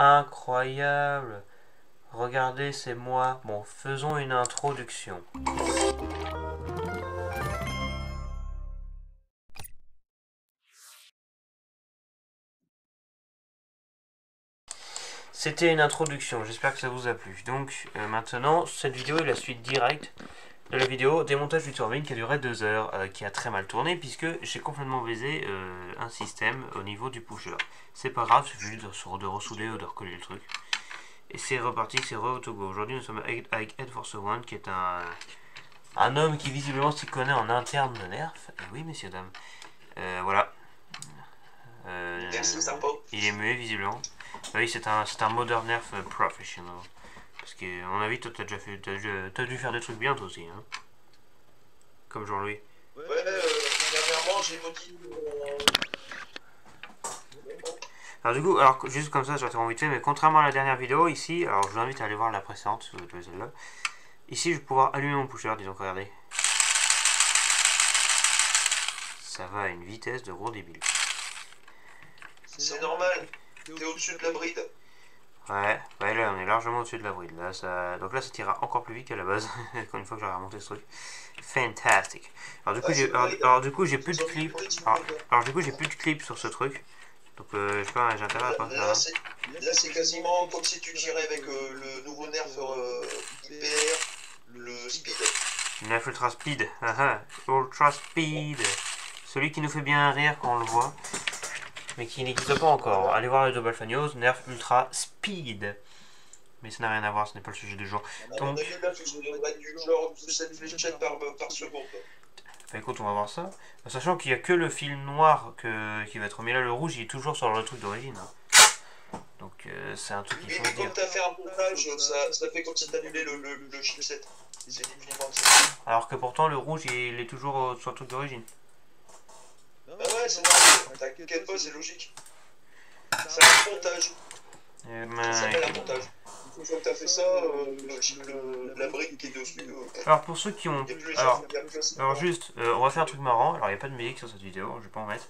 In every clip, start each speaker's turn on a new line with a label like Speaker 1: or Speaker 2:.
Speaker 1: Incroyable. Regardez, c'est moi. Bon, faisons une introduction. C'était une introduction, j'espère que ça vous a plu. Donc maintenant, cette vidéo est la suite directe de la vidéo démontage du turbine qui a duré 2 heures, qui a très mal tourné puisque j'ai complètement baisé un système au niveau du pusher. C'est pas grave, c'est juste de ressouder ou de recoller le truc. Et c'est reparti, c'est re-autogo. Aujourd'hui nous sommes avec Ed Force One qui est un homme qui visiblement s'y connaît en interne de Nerf. Et oui messieurs dames, voilà. Il est muet visiblement. Bah oui, c'est un modern nerf professional. Parce que, à mon avis, toi, t'as dû faire des trucs bien, toi aussi, hein. Comme Jean-Louis.
Speaker 2: Ouais, dernièrement, j'ai motivé
Speaker 1: Alors, du coup, juste comme ça, j'interromps vite fait, mais contrairement à la dernière vidéo, ici, alors je vous invite à aller voir la précédente, si vous voulez celle-là. Ici, je vais pouvoir allumer mon pusher, disons, regardez. Ça va à une vitesse de gros débile.
Speaker 2: C'est normal, t'es au-dessus de la bride.
Speaker 1: Ouais, là on est largement au-dessus de la bride. Là, donc là ça tirera encore plus vite qu'à la base, une fois que j'aurai remonté ce truc. Fantastic. Alors du coup j'ai plus de clips. Alors du coup j'ai plus de clips sur ce truc. Donc je sais pas, j'ai intérêt à pas faire.
Speaker 2: Là c'est quasiment comme si tu tirais avec le nouveau nerf hyper, le speed.
Speaker 1: Nerf Ultra Speed. Ultra Speed. Celui qui nous fait bien rire quand on le voit. Mais qui n'existe pas encore. Allez voir le Double Fanios, Nerf Ultra Speed. Mais ça n'a rien à voir, ce n'est pas le sujet du jour.
Speaker 2: Donc, du genre 7 fléchettes par seconde.
Speaker 1: Bah écoute, on va voir ça. Sachant qu'il n'y a que le fil noir qui va être remis là, le rouge il est toujours sur le truc d'origine. Donc c'est un truc qu'il faut se dire.
Speaker 2: Comme tu as fait un montage, ça fait comme si tu annulais le chipset.
Speaker 1: Alors que pourtant le rouge il est toujours sur le truc d'origine.
Speaker 2: Bah ouais, c'est normal, t'inquiète pas, c'est logique. C'est un montage. Ça s'appelle un montage. Une fois que t'as fait ça, la brique qui est dessus.
Speaker 1: Alors pour ceux qui ont... Alors juste, on va faire un truc marrant. Alors il n'y a pas de musique sur cette vidéo, je vais pas en mettre.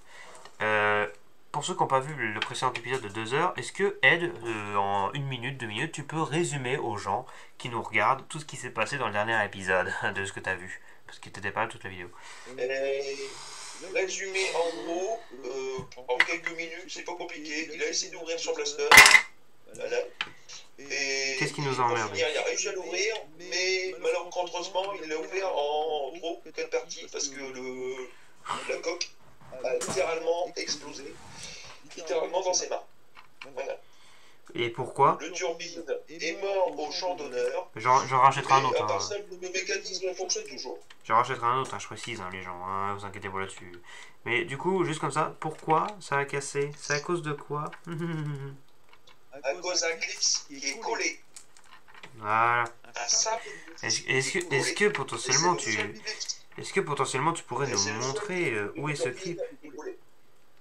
Speaker 1: Pour ceux qui n'ont pas vu le précédent épisode de 2 heures, est-ce que Ed, en 1 minute, 2 minutes, tu peux résumer aux gens qui nous regardent tout ce qui s'est passé dans le dernier épisode de ce que tu as vu? Parce que t'étais pas là toute la vidéo.
Speaker 2: Résumé en gros, en quelques minutes, c'est pas compliqué. Il a essayé d'ouvrir son blaster. Voilà.
Speaker 1: Qu'est-ce qui nous emmerde?
Speaker 2: Il a réussi à l'ouvrir, mais malheureusement, il l'a ouvert en trop de partie parce que la coque a littéralement explosé. Littéralement dans ses mains. Voilà.
Speaker 1: Et pourquoi?
Speaker 2: Le turbine est mort au champ d'honneur.
Speaker 1: J'en rachèterai un autre.
Speaker 2: À part ça, le mécanisme fonctionne toujours.
Speaker 1: J'en rachèterai un autre, je précise, les gens, vous inquiétez pas là-dessus. Mais du coup, juste comme ça, pourquoi ça a cassé? C'est à cause de quoi?
Speaker 2: À cause d'un clip qui est collé.
Speaker 1: Voilà. Est-ce que potentiellement tu pourrais nous montrer où est ce clip?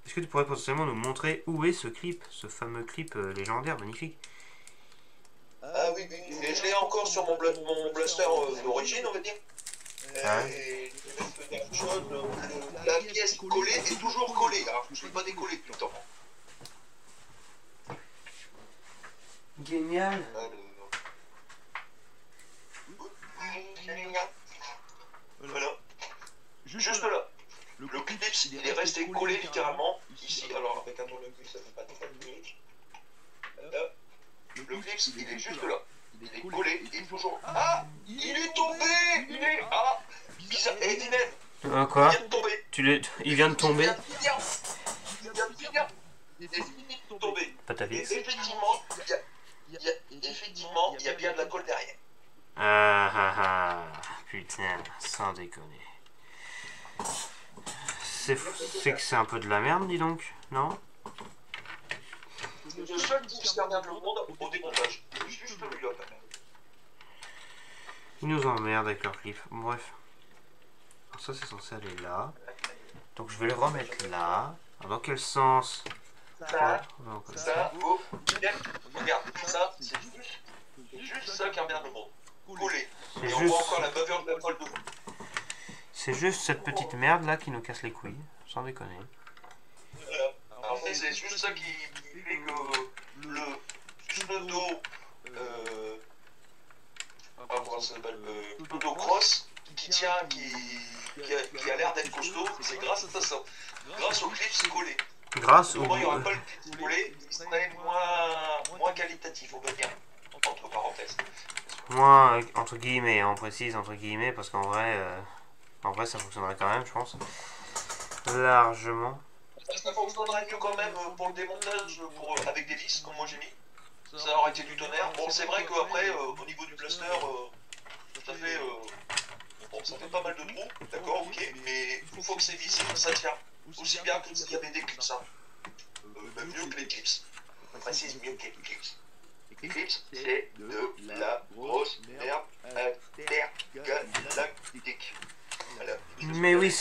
Speaker 1: Est-ce que tu pourrais potentiellement nous montrer où est ce clip, ce fameux clip légendaire, magnifique?
Speaker 2: Ah oui, et je l'ai encore sur mon blaster d'origine, on va dire. La pièce collée est toujours collée, alors je ne l'ai pas décollée tout le temps.
Speaker 1: Génial.
Speaker 2: Voilà. Juste là. Le clip, il est resté collé littéralement ici. Alors avec un tournevis, ça fait pas de minutes. Là. Le clip, il est juste là. Il est collé, il est toujours. Ah, il est tombé. Il est. Ah, bizarre. Et Dylan.
Speaker 1: Quoi?
Speaker 2: Il vient de tomber.
Speaker 1: Il vient de tomber.
Speaker 2: Il est fini de tomber.
Speaker 1: Pas ta vie.
Speaker 2: Effectivement, il y a bien de la colle derrière.
Speaker 1: Putain, sans déconner. C'est que c'est un peu de la merde, dis donc, non?
Speaker 2: C'est le seul qui se perd le monde au démontage. Juste celui-là, quand même.
Speaker 1: Il nous emmerde avec leur clip. Bref. Alors ça, c'est censé aller là. Donc je vais le remettre là. Alors, dans quel sens?
Speaker 2: Ça, regarde, ça, c'est juste ça qui emmerde le monde. Collé. Et on voit encore la bavure de la colle dessous.
Speaker 1: C'est juste cette petite merde là qui nous casse les couilles, sans déconner.
Speaker 2: Voilà. Alors c'est juste ça qui fait que qui a l'air d'être costaud, c'est grâce à ça. Grâce au clip collé.
Speaker 1: Grâce au...
Speaker 2: Moi, il n'y aurait pas le clip collé, il serait moins qualitatif, on va dire. Entre parenthèses.
Speaker 1: Moins, entre guillemets, on précise entre guillemets, parce qu'en vrai, ça fonctionnerait quand même, je pense. Largement.
Speaker 2: Ça fonctionnerait mieux quand même pour le démontage, avec des vis, comme moi j'ai mis. Ça aurait été du tonnerre. Bon, c'est vrai qu'après, au niveau du blaster, ça fait... bon, ça fait pas mal de trous, d'accord, ok, mais il faut que c'est vissé, ça tient. Aussi bien que s'il y avait des clips, hein. Même mieux que les clips. On précise mieux que les clips. Les clips, c'est de la grosse merde intergalactique. Voilà.
Speaker 1: Mais oui,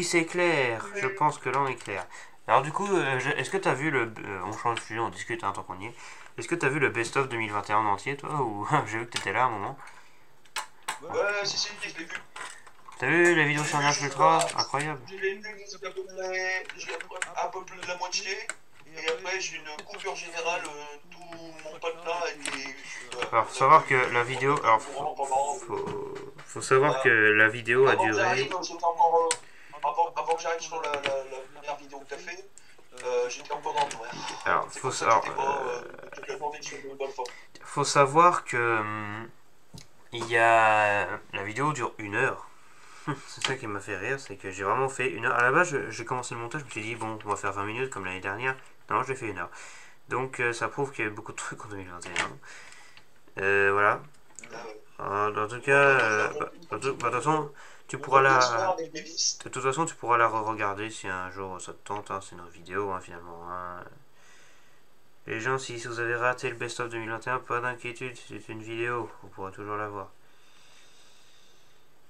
Speaker 1: c'est clair. Je pense que là, on est clair. Alors du coup, est-ce que t'as vu le... on change de sujet, on discute tant qu'on y est. Est-ce que t'as vu le best-of 2021 en entier, toi? Ou j'ai vu que t'étais là à un moment.
Speaker 2: Ouais, si, je l'ai vu.
Speaker 1: T'as vu la vidéo sur Nerf Ultra? Incroyable.
Speaker 2: Je l'ai vu jusqu'à peu près un peu plus de la moitié. Et après, j'ai une coupure générale. Tout mon patelin a été...
Speaker 1: Alors, faut savoir que la vidéo... Alors, faut savoir que la vidéo a duré...
Speaker 2: Avant que j'arrive sur la première vidéo que t'as fait, j'étais encore dans le noir.
Speaker 1: Alors, faut savoir que... il y a... La vidéo dure 1 heure. C'est ça qui m'a fait rire, c'est que j'ai vraiment fait 1 heure. À la base, j'ai commencé le montage, je me suis dit, bon, on va faire 20 minutes comme l'année dernière. Non, j'ai fait 1 heure. Donc, ça prouve qu'il y a eu beaucoup de trucs en 2021. Voilà. En tout cas, de toute façon, tu pourras la... De toute façon, tu pourras la re-regarder si un jour ça te tente. Hein, c'est une vidéo, hein, finalement. Hein. Les gens, si vous avez raté le best-of 2021, pas d'inquiétude, c'est une vidéo. Vous pourrez toujours la voir.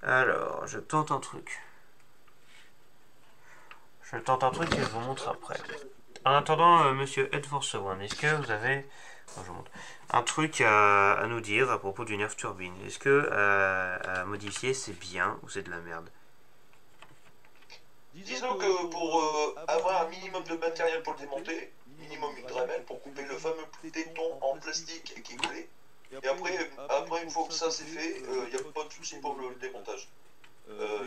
Speaker 1: Alors, je tente un truc. Je tente un truc et je vous montre après. En attendant, monsieur Ed Force One, est-ce que vous avez... je montre. Un truc à nous dire à propos du Nerf Turbine? Est-ce que à modifier c'est bien ou c'est de la merde?
Speaker 2: Disons que pour avoir un minimum de matériel pour le démonter, minimum une Dremel pour couper le fameux téton en plastique qui est collé. Et après une fois que ça c'est fait, il n'y a pas de souci pour le démontage.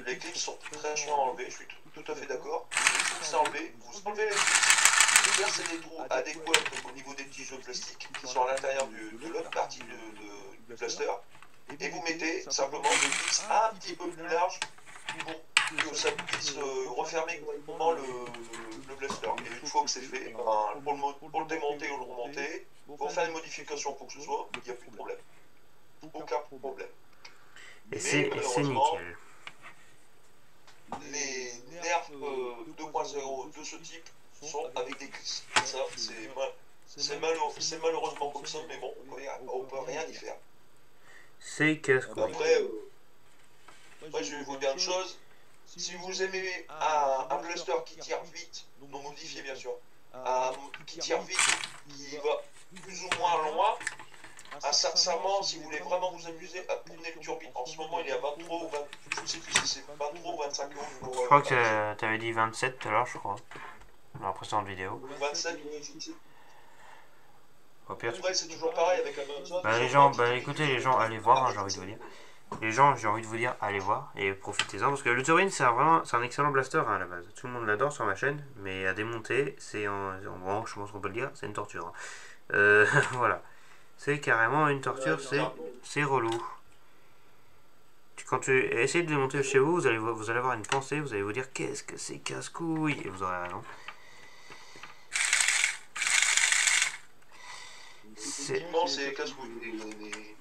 Speaker 2: Les clips sont très chiants à enlever, je suis tout à fait d'accord. Une fois que c'est enlevé, vous enlevez les clips. Vous percez des trous adéquats au niveau des petits jeux plastiques qui sont à l'intérieur de l'autre partie du plaster. Et vous mettez simplement des vis un petit peu plus larges pour que ça puisse refermer complètement le blaster. Et une fois que c'est fait, pour le démonter ou le remonter, pour faire une modification pour que ce soit, il n'y a plus de problème. Aucun problème.
Speaker 1: Et c'est nickel.
Speaker 2: Les Nerf 2.0 de ce type sont avec des clips. Ça, c'est malheureusement comme ça, mais bon, on peut rien y faire.
Speaker 1: C'est casse-couille.
Speaker 2: Après, je vais vous dire une chose. Si vous aimez un blaster qui tire vite, non modifié bien sûr, qui tire vite, qui va plus ou moins loin, sincèrement, si vous voulez vraiment vous amuser, prenez le turbine. En ce moment, il est à 23 ou 20, je sais plus si c'est 23 ou 25 euros.
Speaker 1: Je crois que tu avais dit 27 tout à l'heure, je crois. Dans la précédente vidéo.
Speaker 2: 27,
Speaker 1: au pire,
Speaker 2: après, c'est toujours pareil avec Amazon.
Speaker 1: les gens, écoutez, les gens, allez voir, hein, j'ai envie de vous dire. Les gens, j'ai envie de vous dire, allez voir et profitez-en. Parce que le Turbine, c'est un excellent blaster hein, à la base. Tout le monde l'adore sur ma chaîne, mais à démonter, c'est en gros, je pense qu'on peut le dire, c'est une torture. Hein. Voilà. C'est carrément une torture, c'est relou. Quand tu essayez de démonter chez vous, vous allez avoir une pensée, vous allez vous dire qu'est-ce que c'est casse-couille, et vous aurez raison.
Speaker 2: C'est casse-couille.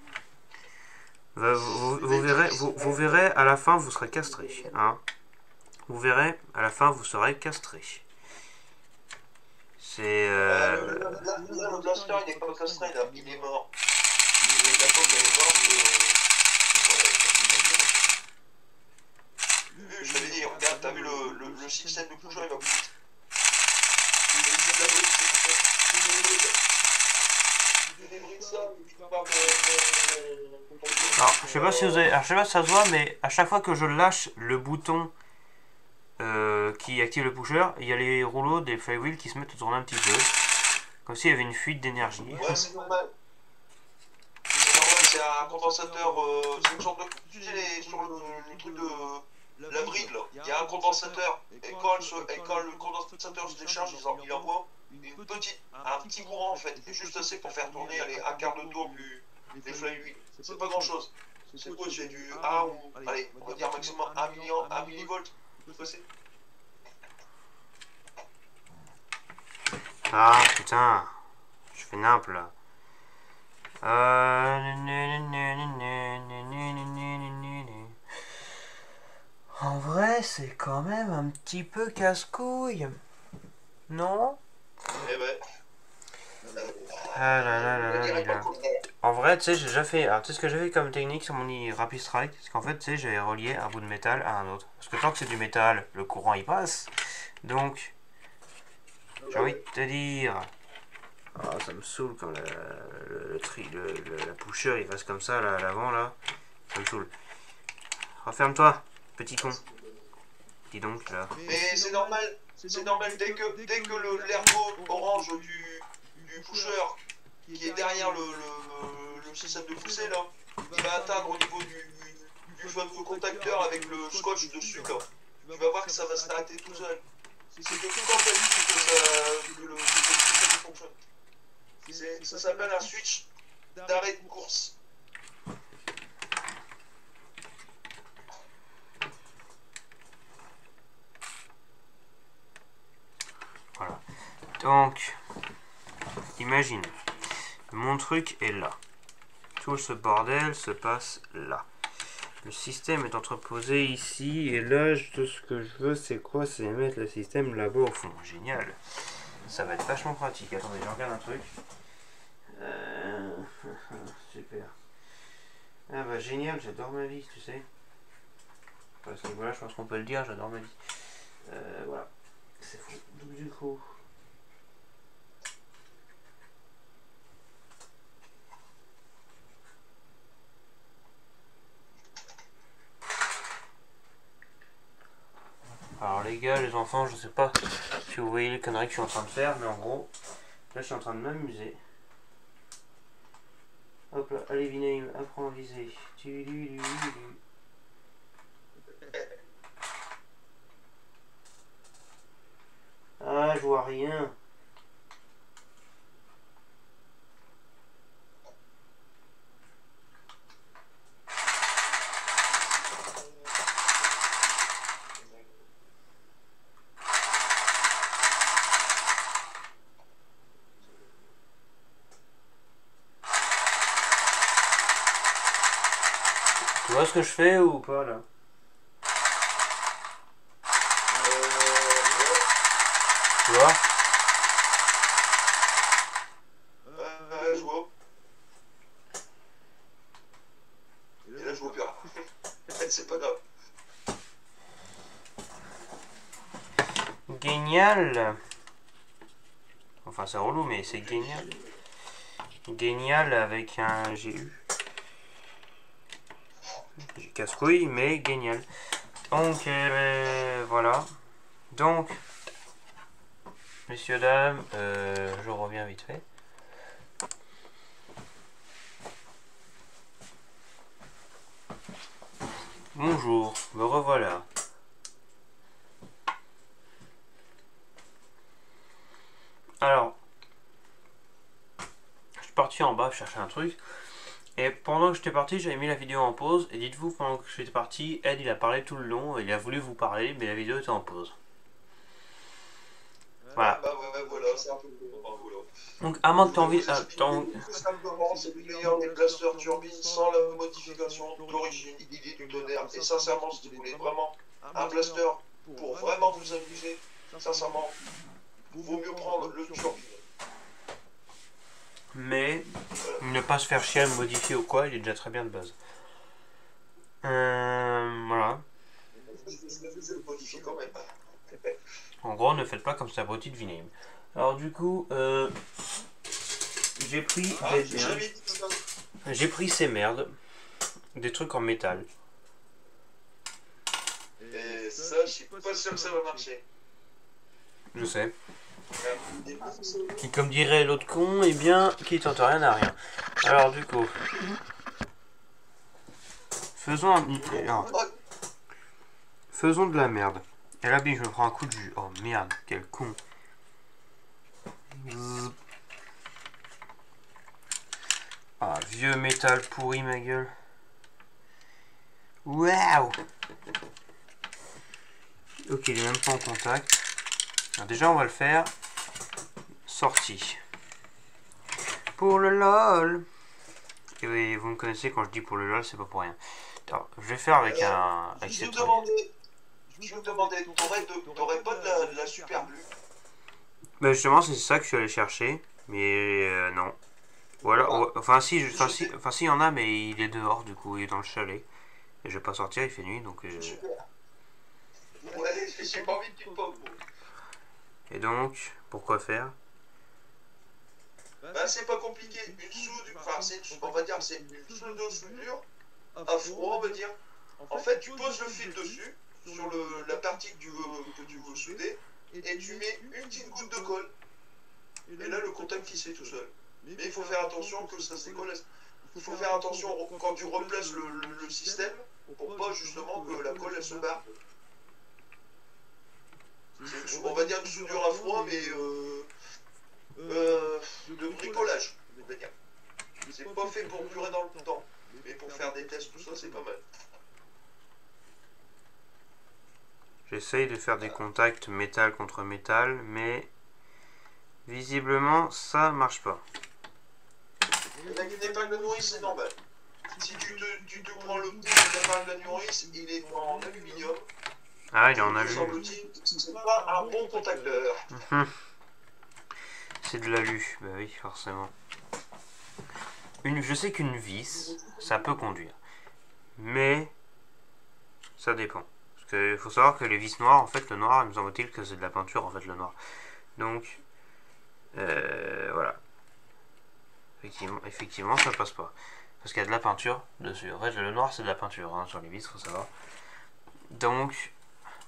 Speaker 1: Vous verrez, à la fin, vous serez castré. Hein. Vous verrez, à la fin, vous serez castré. C'est...
Speaker 2: Le blaster, il n'est pas castré, là. Il est mort. La pomme, elle est morte. Je t'avais dit, regarde, t'as vu le système de couchage, il va plus vite.
Speaker 1: Alors, je sais pas si vous avez, alors, je sais pas si ça se voit, mais à chaque fois que je lâche le bouton qui active le pusher, il y a les rouleaux des flywheels qui se mettent à tourner un petit peu, comme s'il y avait une fuite d'énergie.
Speaker 2: Ouais, c'est normal. C'est normal, c'est a un condensateur, c'est une sorte de, tu sais, sur le truc de la bride là, il y a un condensateur, et quand le condensateur se décharge, il envoie un petit courant en fait, et juste assez pour faire tourner allez, un quart de tour des flywheels. C'est pas grand chose. C'est quoi, j'ai du 1 ou, allez, on va dire maximum 1 millivolt.
Speaker 1: Ah putain, je fais nimp là. En vrai, c'est quand même un petit peu casse-couille. Non?
Speaker 2: Eh ben.
Speaker 1: Ah là là là là là. En vrai, tu sais, j'ai déjà fait. Alors, tu sais ce que j'ai fait comme technique sur mon Rapid Strike? C'est qu'en fait, tu sais, j'ai relié un bout de métal à un autre. Parce que tant que c'est du métal, le courant il passe. Donc, j'ai envie de te dire. Ah, ça me saoule quand la pusher il passe comme ça là à l'avant là. Ça me saoule. Referme-toi, petit con. Dis donc là.
Speaker 2: Mais c'est normal, dès que l'ergot orange du pusher qui est derrière le système de poussée là, il va atteindre au niveau du fameux contacteur avec le scotch dessus là. Tu vas voir que ça va s'arrêter tout seul. C'est que quand t'as dit que le système fonctionne. Ça s'appelle un switch d'arrêt de course.
Speaker 1: Voilà. Donc, imagine, mon truc est là. Tout ce bordel se passe là. Le système est entreposé ici, et là, tout ce que je veux, c'est quoi? C'est mettre le système là-bas au fond. Génial. Ça va être vachement pratique. Attendez, je regarde un truc. Super. Ah bah génial, j'adore ma vie, tu sais. Parce que voilà, je pense qu'on peut le dire, j'adore ma vie. Voilà. C'est fou. Donc du coup... Alors les gars, les enfants, je sais pas si vous voyez les conneries que je suis en train de faire, mais en gros, là je suis en train de m'amuser. Hop là, allez Vinaim, apprends à viser. Ah, je vois rien. Tu vois ce que je fais ou pas là? Tu vois?
Speaker 2: Je vois. Et là, je vois plus rien. C'est pas grave.
Speaker 1: Génial. Enfin, c'est relou, mais c'est génial. Génial avec un GU. Casse-couille, mais génial. Donc, voilà. Donc, messieurs, dames, je reviens vite fait. Bonjour, me revoilà. Alors, je suis parti en bas chercher un truc. Et pendant que j'étais parti, j'avais mis la vidéo en pause. Et dites-vous, pendant que j'étais parti, Ed il a parlé tout le long. Il a voulu vous parler, mais la vidéo était en pause. Voilà.
Speaker 2: Bah ouais, voilà, c'est un peu voilà.
Speaker 1: Donc, à moins que tu aies envie.
Speaker 2: Simplement, c'est le meilleur des blasters turbines sans la modification d'origine, idée du tonnerre. Et sincèrement, si vous voulez vraiment un blaster pour vraiment vous amuser, sincèrement, vaut mieux prendre le turbine.
Speaker 1: Mais ne pas se faire chier à le modifier ou quoi, il est déjà très bien de base. Voilà. En gros, ne faites pas comme cet abruti de Vinaim. Alors du coup, j'ai pris j'ai pris ces merdes, des trucs en métal.
Speaker 2: Et ça, je suis pas sûr que ça va marcher.
Speaker 1: Je sais. Et comme dirait l'autre con, eh bien, qui tente rien à rien. Alors du coup, Faisons faisons de la merde. Et là, bim, je me prends un coup de jus. Oh merde, quel con. Zzz. Ah, vieux métal pourri, ma gueule. Waouh. Ok, il est même pas en contact. Alors déjà, on va le faire. Sortie. Pour le LOL. Et oui, vous me connaissez, quand je dis pour le LOL, c'est pas pour rien. Alors, je vais faire avec avec
Speaker 2: Je
Speaker 1: cette...
Speaker 2: me demandais, t'aurais pas de la super glue?
Speaker 1: Ben justement, c'est ça que je suis allé chercher. Mais non. Voilà, enfin si, enfin si, il y en a, mais il est dehors, du coup, il est dans le chalet. Et je vais pas sortir, il fait nuit, donc...
Speaker 2: Super. Ouais, j'ai pas envie de tu pommes.
Speaker 1: Et donc, pourquoi faire?
Speaker 2: Bah, c'est pas compliqué. Une soude, enfin, on va dire, c'est une pseudo-soudure à froid, on va dire. En fait, tu poses le fil dessus, sur la partie que tu veux souder, et tu mets une petite goutte de colle. Et là, le contact il se fait tout seul. Mais il faut faire attention que ça se décolle. Il faut faire attention quand tu replaces le système, pour pas justement que la colle elle se barre. On va dire une soudure à froid, mais de bricolage, on va dire. C'est pas fait pour durer dans le temps, mais pour faire des tests, tout ça, c'est pas mal.
Speaker 1: J'essaye de faire des contacts métal contre métal, mais visiblement ça marche pas.
Speaker 2: Avec une épingle de nourrice, c'est normal. Si tu te prends le bout de l'épingle de nourrice, il est en aluminium.
Speaker 1: Ah, il est en alu.
Speaker 2: C'est pas un bon contacteur.
Speaker 1: C'est de l'alu, bah oui, forcément. Je sais qu'une vis, ça peut conduire. Mais ça dépend. Parce qu'il faut savoir que les vis noires, en fait, le noir, il me semble-t-il que c'est de la peinture, en fait, le noir. Donc, voilà. Effectivement, ça passe pas. Parce qu'il y a de la peinture dessus. En fait, le noir, c'est de la peinture, hein, sur les vis, faut savoir. Donc,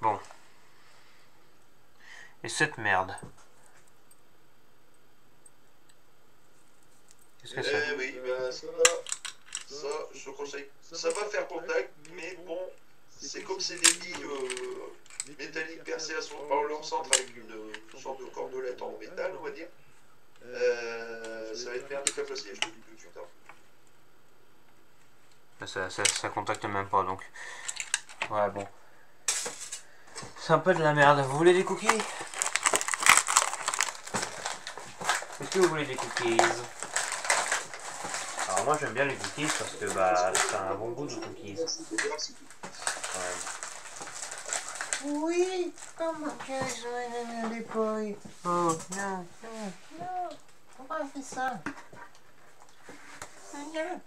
Speaker 1: bon. Et cette merde. Qu'est-ce que c'est?
Speaker 2: Oui, ben ça, je te conseille. Ça va faire contact, mais bon, c'est comme c'est des billes métalliques percées par leur centre avec une sorte de cordelette en métal, on va dire. Ça va être merde très facile, je te dis tout de suite.
Speaker 1: Ça contacte même pas, donc. Ouais, bon. C'est un peu de la merde. Vous voulez des cookies? Est-ce que vous voulez des cookies? Alors moi j'aime bien les cookies parce que bah ça a un bon goût de cookies. Ouais.
Speaker 3: Oui, comment que j'aurais aimé les poils.
Speaker 1: Oh
Speaker 3: Non, non, non, pourquoi on fait ça? Non.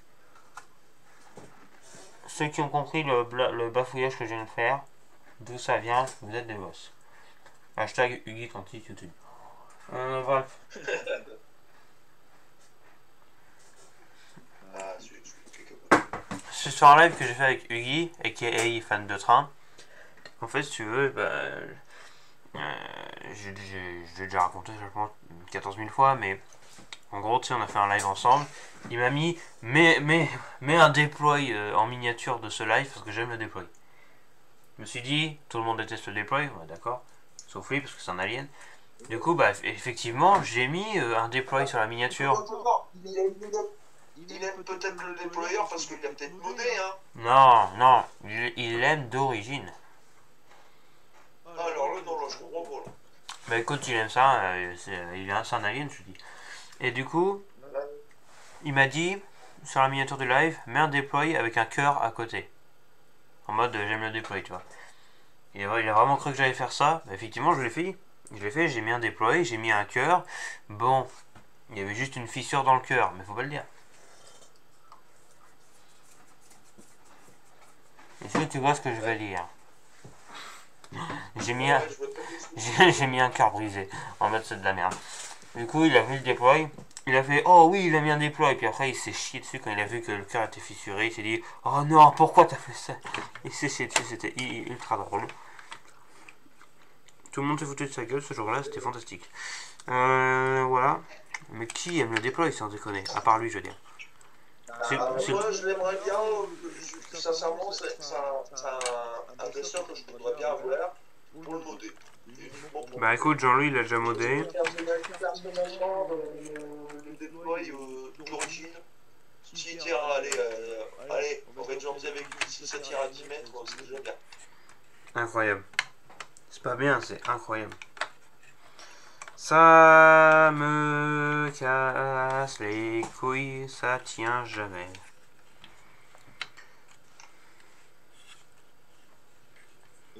Speaker 1: Ceux qui ont compris le bafouillage que je viens de faire, d'où ça vient, vous êtes des boss. Hashtag Huggy Tanti YouTube. Bref. C'est sur un live que j'ai fait avec Huggy, aka fan de train. En fait, si tu veux, bah, j'ai déjà raconté, je pense, 14 000 fois, mais en gros, tu sais, on a fait un live ensemble. Il m'a mis, mets un deploy en miniature de ce live, parce que j'aime le deploy. Je me suis dit, tout le monde déteste le deploy, ouais, d'accord, sauf lui, parce que c'est un alien. Du coup, bah, effectivement, j'ai mis un deploy sur la miniature.
Speaker 2: Il aime peut-être le déployeur parce qu'il a peut-être modé, hein.
Speaker 1: Non, non, il l'aime d'origine.
Speaker 2: Alors là, non, là, je comprends pas, là.
Speaker 1: Bah écoute, il aime ça, c'est un alien, je te dis. Et du coup, il m'a dit, sur la miniature du live, mets un deploy avec un cœur à côté. En mode, j'aime le deploy, tu vois. Et ouais, il a vraiment cru que j'allais faire ça. Bah, effectivement, je l'ai fait. J'ai mis un deploy, j'ai mis un cœur. Bon, il y avait juste une fissure dans le cœur, mais faut pas le dire. Est-ce que tu vois ce que je veux dire? J'ai mis un cœur brisé. En mode, c'est de la merde. Du coup, il a vu le deploy. Il a fait, oh oui, il a mis un deploy. Puis après, il s'est chié dessus quand il a vu que le cœur était fissuré. Il s'est dit, oh non, pourquoi t'as fait ça? Il s'est chié dessus, c'était ultra drôle. Tout le monde s'est foutu de sa gueule ce jour-là, c'était fantastique. Voilà. Mais qui aime le deploy sans déconner? À part lui, je veux dire.
Speaker 2: Moi, je l'aimerais bien. Sincèrement, c'est un testeur que je voudrais bien avoir pour le modder.
Speaker 1: Bah écoute, Jean-Louis, il a déjà modé.
Speaker 2: Personnellement, le déploy d'origine, s'il tire, allez, on va être gentil avec lui, si ça tire à 10 mètres, c'est déjà bien.
Speaker 1: Incroyable. C'est pas bien, c'est incroyable. Ça me casse les couilles, ça tient jamais.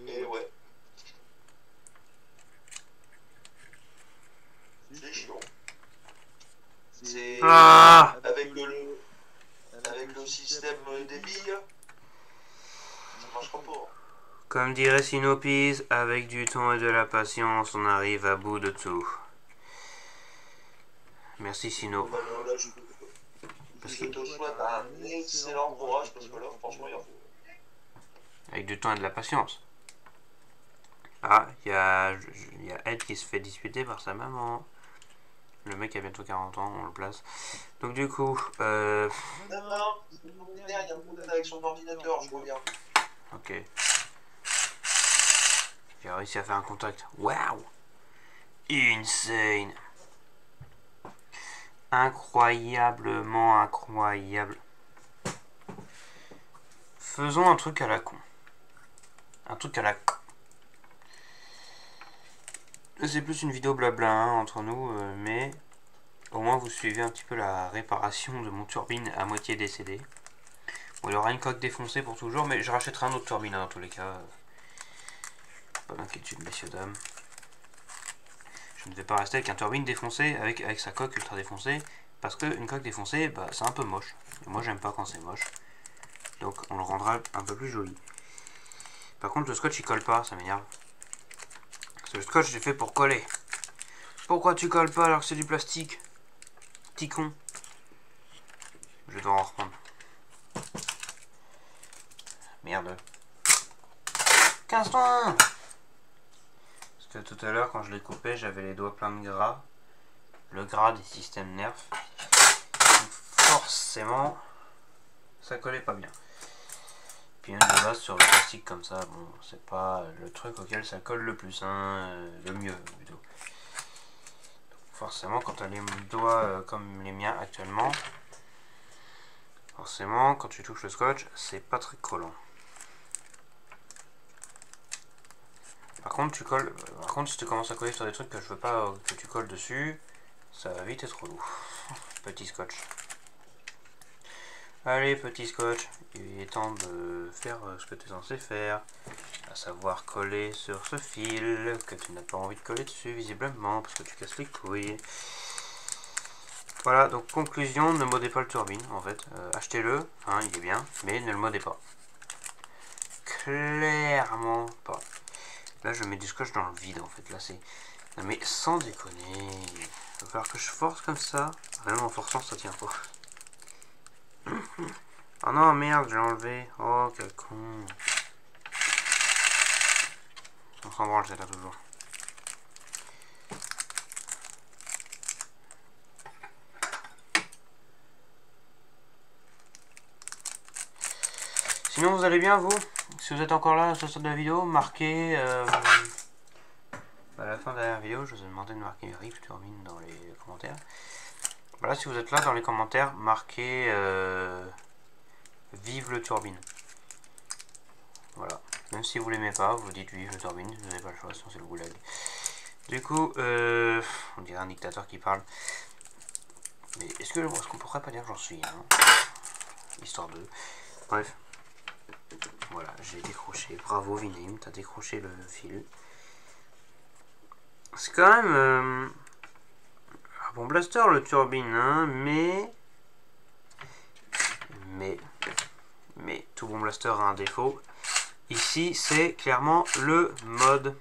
Speaker 2: Et ouais. C'est chiant. C'est avec le système des billes, ça marchera pas.
Speaker 1: Comme dirait Sinopis, avec du temps et de la patience, on arrive à bout de tout. Merci Sino.
Speaker 2: Là, je te souhaite un excellent courage parce que là, franchement, il en faut.
Speaker 1: Avec du temps et de la patience. Ah, il y a Ed qui se fait disputer par sa maman. Le mec a bientôt 40 ans, on le place. Donc du coup,
Speaker 2: Non, il y a un problème avec son ordinateur, je reviens.
Speaker 1: Ok. J'ai réussi à faire un contact. Waouh! Insane! Incroyablement incroyable. Faisons un truc à la con. Un truc à la con. C'est plus une vidéo blabla hein, entre nous, mais au moins vous suivez un petit peu la réparation de mon turbine à moitié décédée. Bon, il y aura une coque défoncée pour toujours, mais je rachèterai un autre turbine hein, dans tous les cas. Pas d'inquiétude, messieurs, dames. Je ne vais pas rester avec un turbine défoncé, avec sa coque ultra défoncée, parce qu'une coque défoncée, bah, c'est un peu moche. Et moi, j'aime pas quand c'est moche. Donc, on le rendra un peu plus joli. Par contre, le scotch, il colle pas, ça m'énerve. Parce que le scotch, c'est fait pour coller. Pourquoi tu colles pas alors que c'est du plastique? Petit con. Je vais devoir en reprendre. Merde. 15-toi. Parce que tout à l'heure, quand je l'ai coupé, j'avais les doigts pleins de gras. Le gras des systèmes nerfs. Donc forcément, ça collait pas bien. Puis même de base, sur le plastique comme ça, bon, c'est pas le truc auquel ça colle le plus, hein, le mieux plutôt. Donc forcément, quand tu as les doigts comme les miens actuellement, forcément, quand tu touches le scotch, c'est pas très collant. Par contre, si tu commences à coller sur des trucs que je veux pas que tu colles dessus, ça va vite être relou. Petit scotch. Allez, petit scotch, il est temps de faire ce que tu es censé faire, à savoir coller sur ce fil que tu n'as pas envie de coller dessus, visiblement, parce que tu casses les couilles. Voilà, donc conclusion, ne modez pas le turbine, en fait. Achetez-le, hein, il est bien, mais ne le modez pas. Clairement pas. Là, je mets du scotch dans le vide, en fait. Là, c'est... Non, mais sans déconner. Il va falloir que je force comme ça. Même en forçant, ça tient pas. Oh non, merde, j'ai enlevé. Oh, quel con. On s'en branle, c'est là toujours. Sinon, vous allez bien, vous? Si vous êtes encore là à ce stade de la vidéo, marquez... à la fin de la dernière vidéo, je vous ai demandé de marquer RIP Turbine dans les commentaires. Voilà, si vous êtes là dans les commentaires, marquez Vive le Turbine. Voilà. Même si vous l'aimez pas, vous dites vive le Turbine, vous n'avez pas le choix, sinon c'est le goulag. Du coup, on dirait un dictateur qui parle. Mais est-ce qu'on pourrait pas dire que j'en suis hein, histoire de... Bref. Voilà, j'ai décroché. Bravo Vinim, t'as décroché le fil. C'est quand même un bon blaster le turbine, hein, mais tout bon blaster a un défaut. Ici, c'est clairement le mode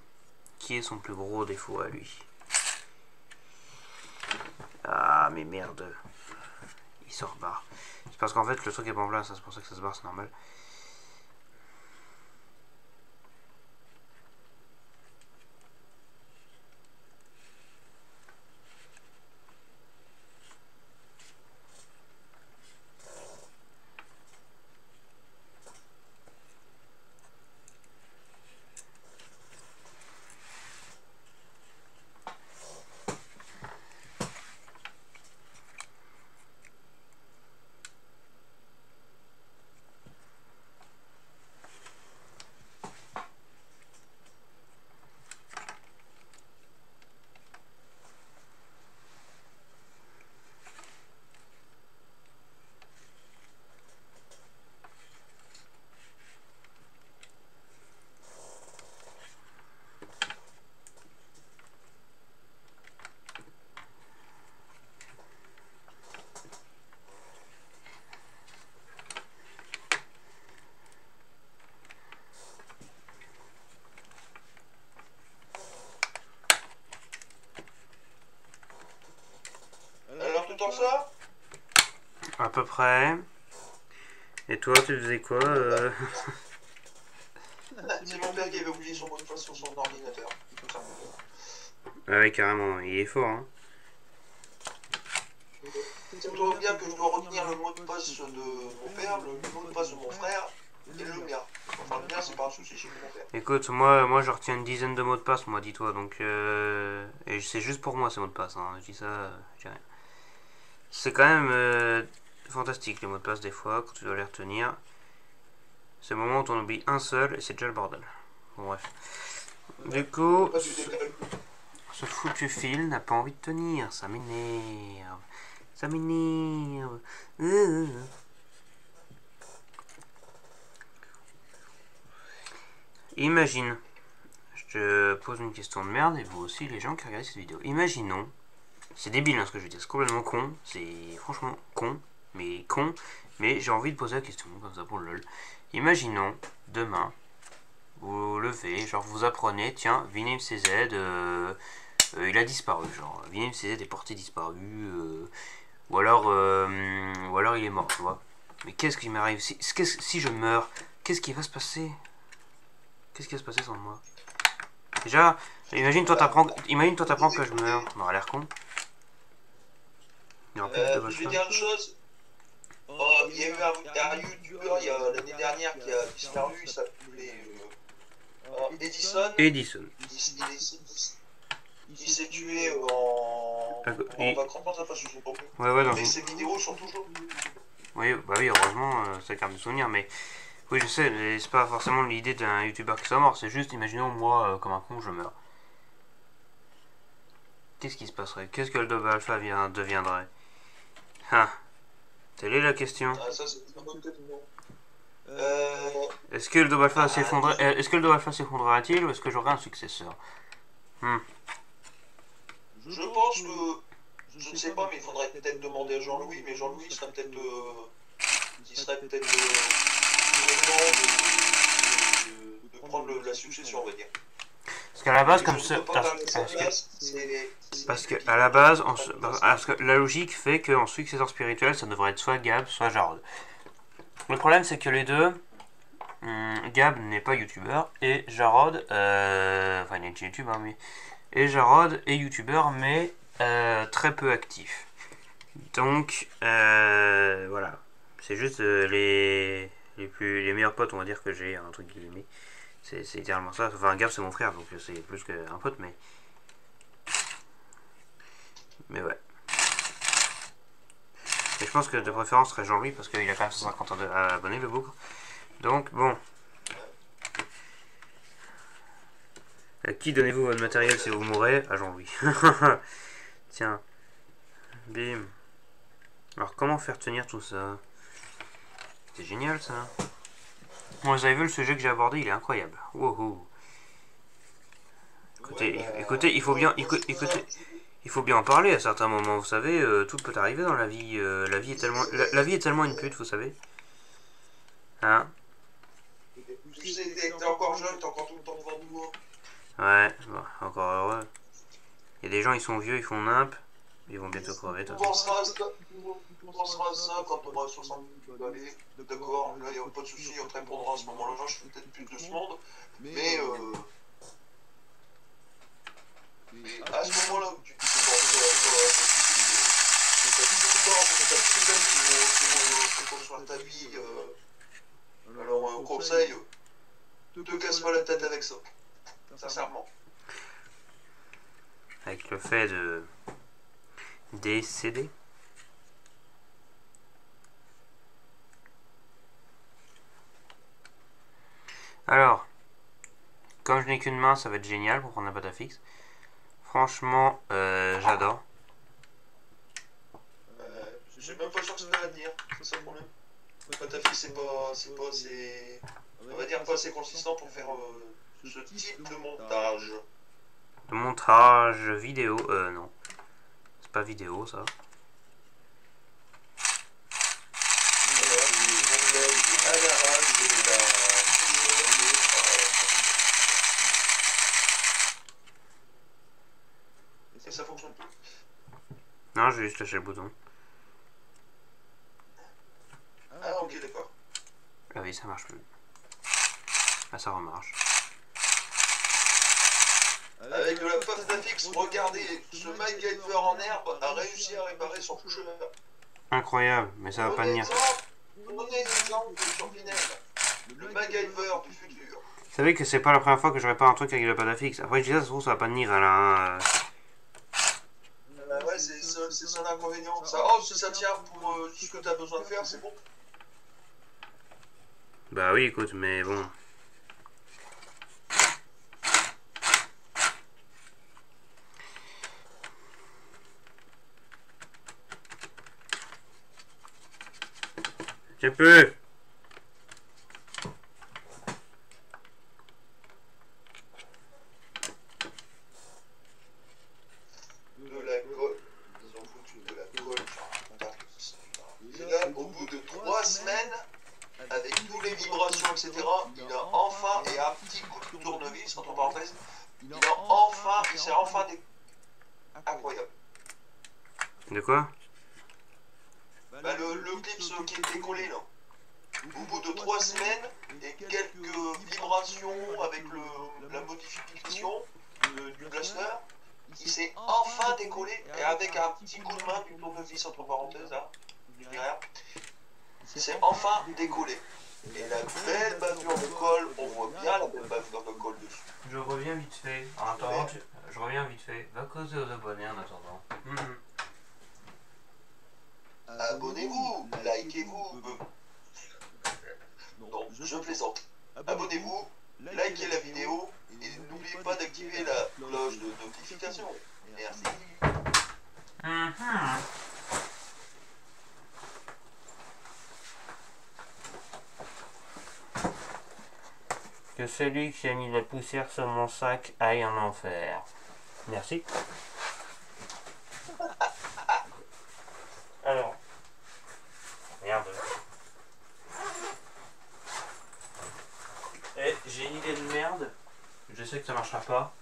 Speaker 1: qui est son plus gros défaut à lui. Ah, mais merde. Il se rebarre. C'est parce qu'en fait, le truc est pas en place, c'est pour ça que ça se barre, c'est normal. À peu près. Et toi, tu faisais quoi
Speaker 2: C'est mon père qui avait oublié son mot de passe sur son ordinateur.
Speaker 1: Ah ouais, carrément, il est fort, hein.
Speaker 2: Ça me tombe bien que je dois retenir le mot de passe de mon père, le mot de passe de mon frère et le mien. Enfin, le mien, c'est pas un souci chez mon père.
Speaker 1: Écoute, moi je retiens une dizaine de mots de passe, moi, dis-toi, donc... Et c'est juste pour moi, ces mots de passe, hein. Je dis ça, je dis rien. C'est quand même fantastique, les mots de passe, des fois, quand tu dois les retenir. C'est le moment où on oublie un seul, et c'est déjà le bordel. Bon, bref. Du coup, ce foutu fil n'a pas envie de tenir, ça m'énerve. Ça m'énerve. Imagine, je te pose une question de merde, et vous aussi, les gens qui regardent cette vidéo. Imaginons, c'est débile hein, ce que je veux dire, c'est complètement con, c'est franchement con, mais j'ai envie de poser la question, comme ça pour le lol. Imaginons, demain, vous vous levez, genre vous apprenez, tiens, Vinem CZ, il a disparu, genre, Vinem CZ est porté disparu, ou alors il est mort, tu vois. Mais qu'est-ce qui m'arrive si je meurs, qu'est-ce qui va se passer? Qu'est-ce qui va se passer sans moi? Déjà, imagine toi t'apprends que je meurs. On aura l'air con. Il y aura plus de
Speaker 2: Je vais dire une chose. Il y a eu un youtubeur l'année dernière qui a disparu, il s'appelait Edison. Il s'est tué en vacances, enfin je sais pas. Mais ses vidéos sont toujours.
Speaker 1: Oui, bah oui, heureusement, ça garde des souvenirs, mais. Oui, je sais, mais c'est pas forcément l'idée d'un youtubeur qui soit mort, c'est juste, imaginons, moi, comme un con, je meurs. Qu'est-ce qui se passerait? Qu'est-ce que le Double Alpha deviendrait? Ah, telle est la question.
Speaker 2: Ah, ça, c'est une bonne question.
Speaker 1: Est-ce que le Double Alpha s'effondrerait? Est-ce que le Double Alpha s'effondrerait-il ou est-ce que j'aurais un successeur?
Speaker 2: Je pense que. Je ne sais pas, mais il faudrait peut-être demander à Jean-Louis, mais Jean-Louis serait peut-être. Qui serait peut-être. De prendre la succession, on va dire.
Speaker 1: Parce qu'à la base, comme ça. Parce que à la base, parce que la logique fait qu'en successeur spirituel, ça devrait être soit Gab, soit Jarod. Le problème, c'est que les deux, Gab n'est pas youtubeur et Jarod, enfin il est youtubeur, hein, mais et Jarod est youtubeur, mais très peu actif. Donc voilà, c'est juste les meilleurs potes, on va dire que j'ai un truc guillemets. C'est littéralement ça. Enfin, Gab c'est mon frère, donc c'est plus qu'un pote, mais ouais. Et je pense que de préférence serait Jean-Louis parce qu'il a quand même 150 abonnés le bougre. Donc bon. À qui donnez-vous votre matériel si vous mourrez? À Jean-Louis. Tiens. Bim. Alors comment faire tenir tout ça? C'est génial ça. Bon, vous avez vu le sujet que j'ai abordé, il est incroyable. Wouhou. Écoutez, il faut bien en parler à certains moments, vous savez, tout peut arriver dans la vie. La vie est tellement une pute, vous savez. Hein?
Speaker 2: Tu sais, t'es encore jeune, t'as encore tout le temps devant nous.
Speaker 1: Ouais, bon, encore heureux. Il y a des gens, ils sont vieux, ils font nimp, ils vont bientôt crever.
Speaker 2: On pensera à ça quand on aura 60 balais. D'accord, là, il n'y a pas de souci, on te répondra à ce moment-là. Je fais peut-être plus de ce monde, mais à ce moment-là où tu penses sur ta vie, alors un conseil, te casse pas la tête avec ça, sincèrement.
Speaker 1: Avec le fait de décéder. Alors, comme je n'ai qu'une main, ça va être génial pour prendre un pâte à fixe. Franchement, j'adore.
Speaker 2: Je suis même pas sûr que c'est à dire, c'est ça le problème. Le pâte à fixe, c'est pas assez, on va dire, pas assez consistant pour faire ce type de montage.
Speaker 1: De montage vidéo, non. C'est pas vidéo ça.
Speaker 2: Et ça fonctionne plus.
Speaker 1: Non, j'ai juste lâché le bouton. oui, ça marche plus. Ah, ça remarche.
Speaker 2: Avec de la pâte à fixe, regardez, ce MacGyver en herbe a réussi à réparer son chemin.
Speaker 1: Incroyable, mais ça va pas tenir.
Speaker 2: Prenez l'exemple sur Pinel, le MacGyver du futur.
Speaker 1: Vous savez que c'est pas la première fois que je répare un truc avec la pâte à fixe. Après, je dis ça, ça se trouve, ça va pas tenir, là.
Speaker 2: Ouais, c'est son inconvénient. Ça, oh, si ça tient pour ce que t'as besoin de faire, c'est bon.
Speaker 1: Bah oui, écoute, mais bon. Je peux.
Speaker 2: De la colle. Ils ont foutu de la colle sur un contact. Et là, au bout de 3 semaines, avec tous les vibrations, etc., il a enfin, et un petit coup de tournevis, entre parenthèses, il s'est enfin incroyable.
Speaker 1: De quoi?
Speaker 2: Bah, le clip qui était collé là. Au bout de 3 semaines et quelques vibrations avec la modification du blaster, il s'est enfin décollé et avec un petit coup de main du tournevis entre parenthèses là, je dis rien, il s'est enfin décollé. Et la belle bavure de colle, on voit bien la belle bavure de colle dessus.
Speaker 1: Je reviens vite fait. En attendant, je reviens vite fait. Va causer aux abonnés en attendant.
Speaker 2: Abonnez-vous, likez-vous. Non, je plaisante. Abonnez-vous, likez la vidéo et n'oubliez pas d'activer la cloche de notification. Merci.
Speaker 1: Que celui qui a mis la poussière sur mon sac aille en enfer. Merci. Alors. Merde. Eh, j'ai une idée de merde. Je sais que ça marchera pas.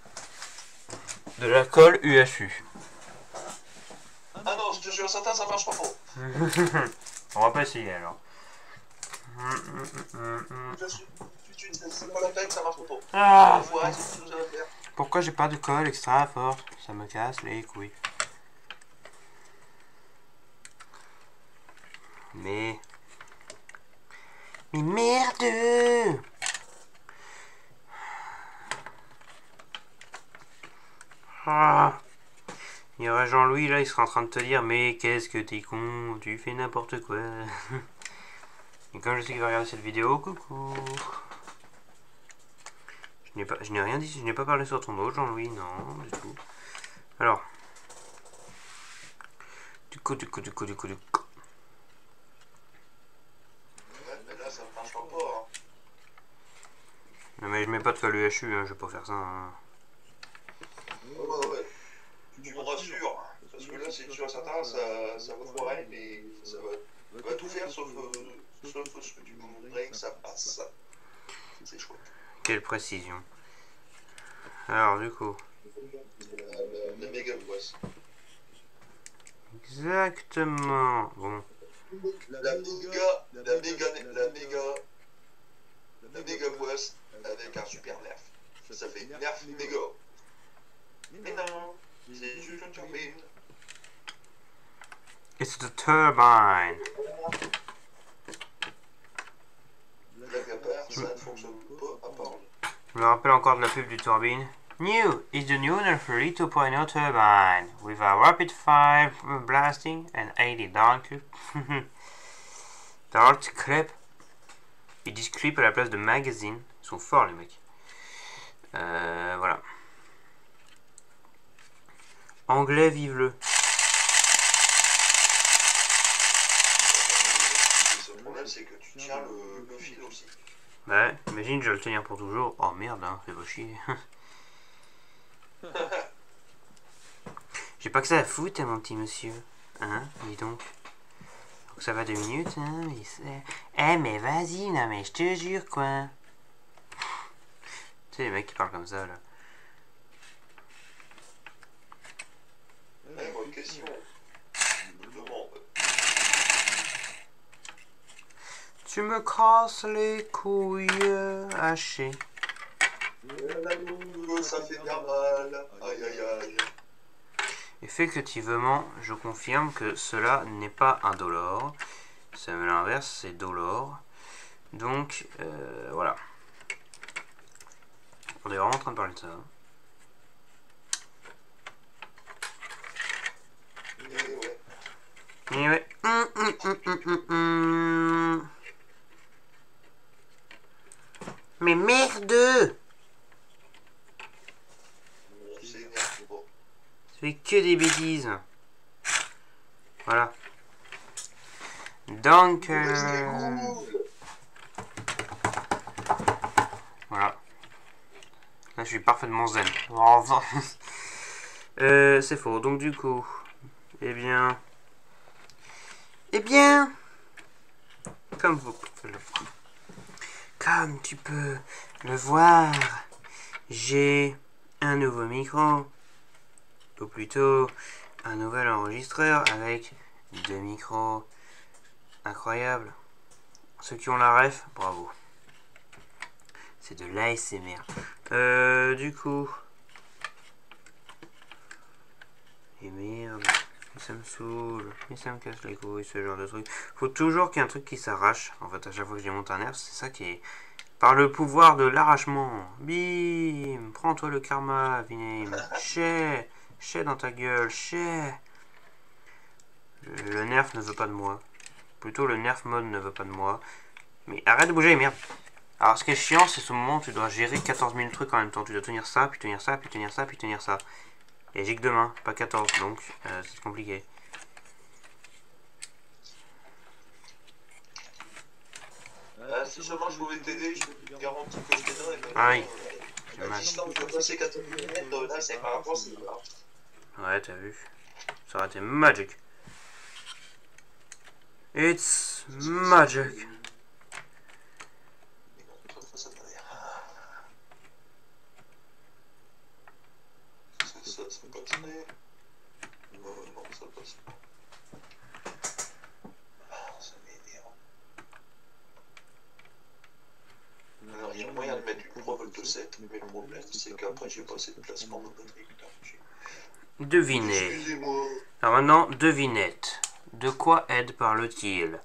Speaker 1: De la colle UHU.
Speaker 2: Ah non, je te jure, certain, ça marchera pas.
Speaker 1: On va pas essayer alors.
Speaker 2: C'est pas la peine, ça marche pas.
Speaker 1: Ah,
Speaker 2: Enfoiré, c'est tout ça à faire.
Speaker 1: pourquoi j'ai pas de colle extra forte? Ça me casse les couilles. Mais merde! Ah. Il y aurait Jean-Louis là, il sera en train de te dire mais qu'est-ce que t'es con, tu fais n'importe quoi. Et comme je sais qu'il va regarder cette vidéo, coucou. Je n'ai rien dit, je n'ai pas parlé sur ton dos, Jean-Louis, non, du tout. Alors. Du coup.
Speaker 2: Ouais, mais là, ça marchera pas. Hein.
Speaker 1: Non mais je mets pas de colle UHU, hein, je vais pas faire ça. Hein.
Speaker 2: Ouais. Tu me rassures, parce que là, c'est sûr certain, ça va foirer, mais ça va tout faire sauf ce que tu voudrais que ça passe. C'est chouette.
Speaker 1: Quelle précision. Alors du coup.
Speaker 2: La méga boisse.
Speaker 1: Exactement. Bon.
Speaker 2: La méga boisse avec un super nerf. Ça fait nerf méga. Mais non, c'est juste une turbine.
Speaker 1: It's the turbine.
Speaker 2: Blague à part, ça ne fonctionne pas à part.
Speaker 1: Je me rappelle encore de la pub du turbine. New is the new Nerfery 2.0 turbine with a rapid fire blasting and 80 dart clip. Ils disent clip à la place de magazine. Ils sont forts les mecs. Voilà. Anglais, vive-le.
Speaker 2: Le problème, c'est que tu tiens le fil aussi.
Speaker 1: Bah, imagine, je vais le tenir pour toujours. Oh merde, hein, fais pas chier. J'ai pas que ça à foutre, mon petit monsieur. Hein, dis donc. Donc ça va 2 minutes, hein, mais c'est... Eh, mais vas-y, non, mais je te jure, quoi. Tu sais, les mecs qui parlent comme ça, là.
Speaker 2: Bonne question. Je me demande.
Speaker 1: Tu me casses les couilles hachées.
Speaker 2: Ça fait bien mal. Aïe aïe aïe.
Speaker 1: Effectivement, je confirme que cela n'est pas indolore. C'est l'inverse, c'est dolore. Donc, voilà. On est vraiment en train de parler de ça. Hein. Et ouais. Mais merde! C'est que des bêtises. Voilà. Donc, voilà. Là, je suis parfaitement zen. C'est faux. Donc, du coup, eh bien, comme tu peux le voir, j'ai un nouveau micro. Ou plutôt un nouvel enregistreur avec 2 micros. Incroyable. Ceux qui ont la ref, bravo. C'est de l'ASMR. Du coup. Et merde. Ça me saoule. Et ça me casse les couilles, ce genre de truc. Faut toujours qu'il y ait un truc qui s'arrache. En fait, à chaque fois que j'ai monté un nerf, c'est ça qui est. Par le pouvoir de l'arrachement. Bim. Prends-toi le karma, Viname. Chais. Chais dans ta gueule, chais. Le nerf ne veut pas de moi. Plutôt le nerf mode ne veut pas de moi. Mais arrête de bouger, merde. Alors ce qui est chiant, c'est ce moment où tu dois gérer 14 000 trucs en même temps. Tu dois tenir ça, puis tenir ça, puis tenir ça, puis tenir ça. Et j'ai que 2 mains, pas 14, donc c'est compliqué.
Speaker 2: Si seulement je pouvais t'aider, je te garantis que je t'aiderais.
Speaker 1: Ah oui.
Speaker 2: La distance de passer 14 mm, là, c'est par rapport à ça.
Speaker 1: Ouais, t'as vu. Ça aurait été magic. It's magic.
Speaker 2: Ça passe. Non, ça passe pas. Ça m'énerve. Alors, il y a moyen de mettre une 3,7 V, mais le problème, c'est qu'après, j'ai pas assez de place pour mon batterie.
Speaker 1: Devinez.
Speaker 2: Excusez-moi.
Speaker 1: Alors maintenant, devinette. De quoi Ed parle-t-il?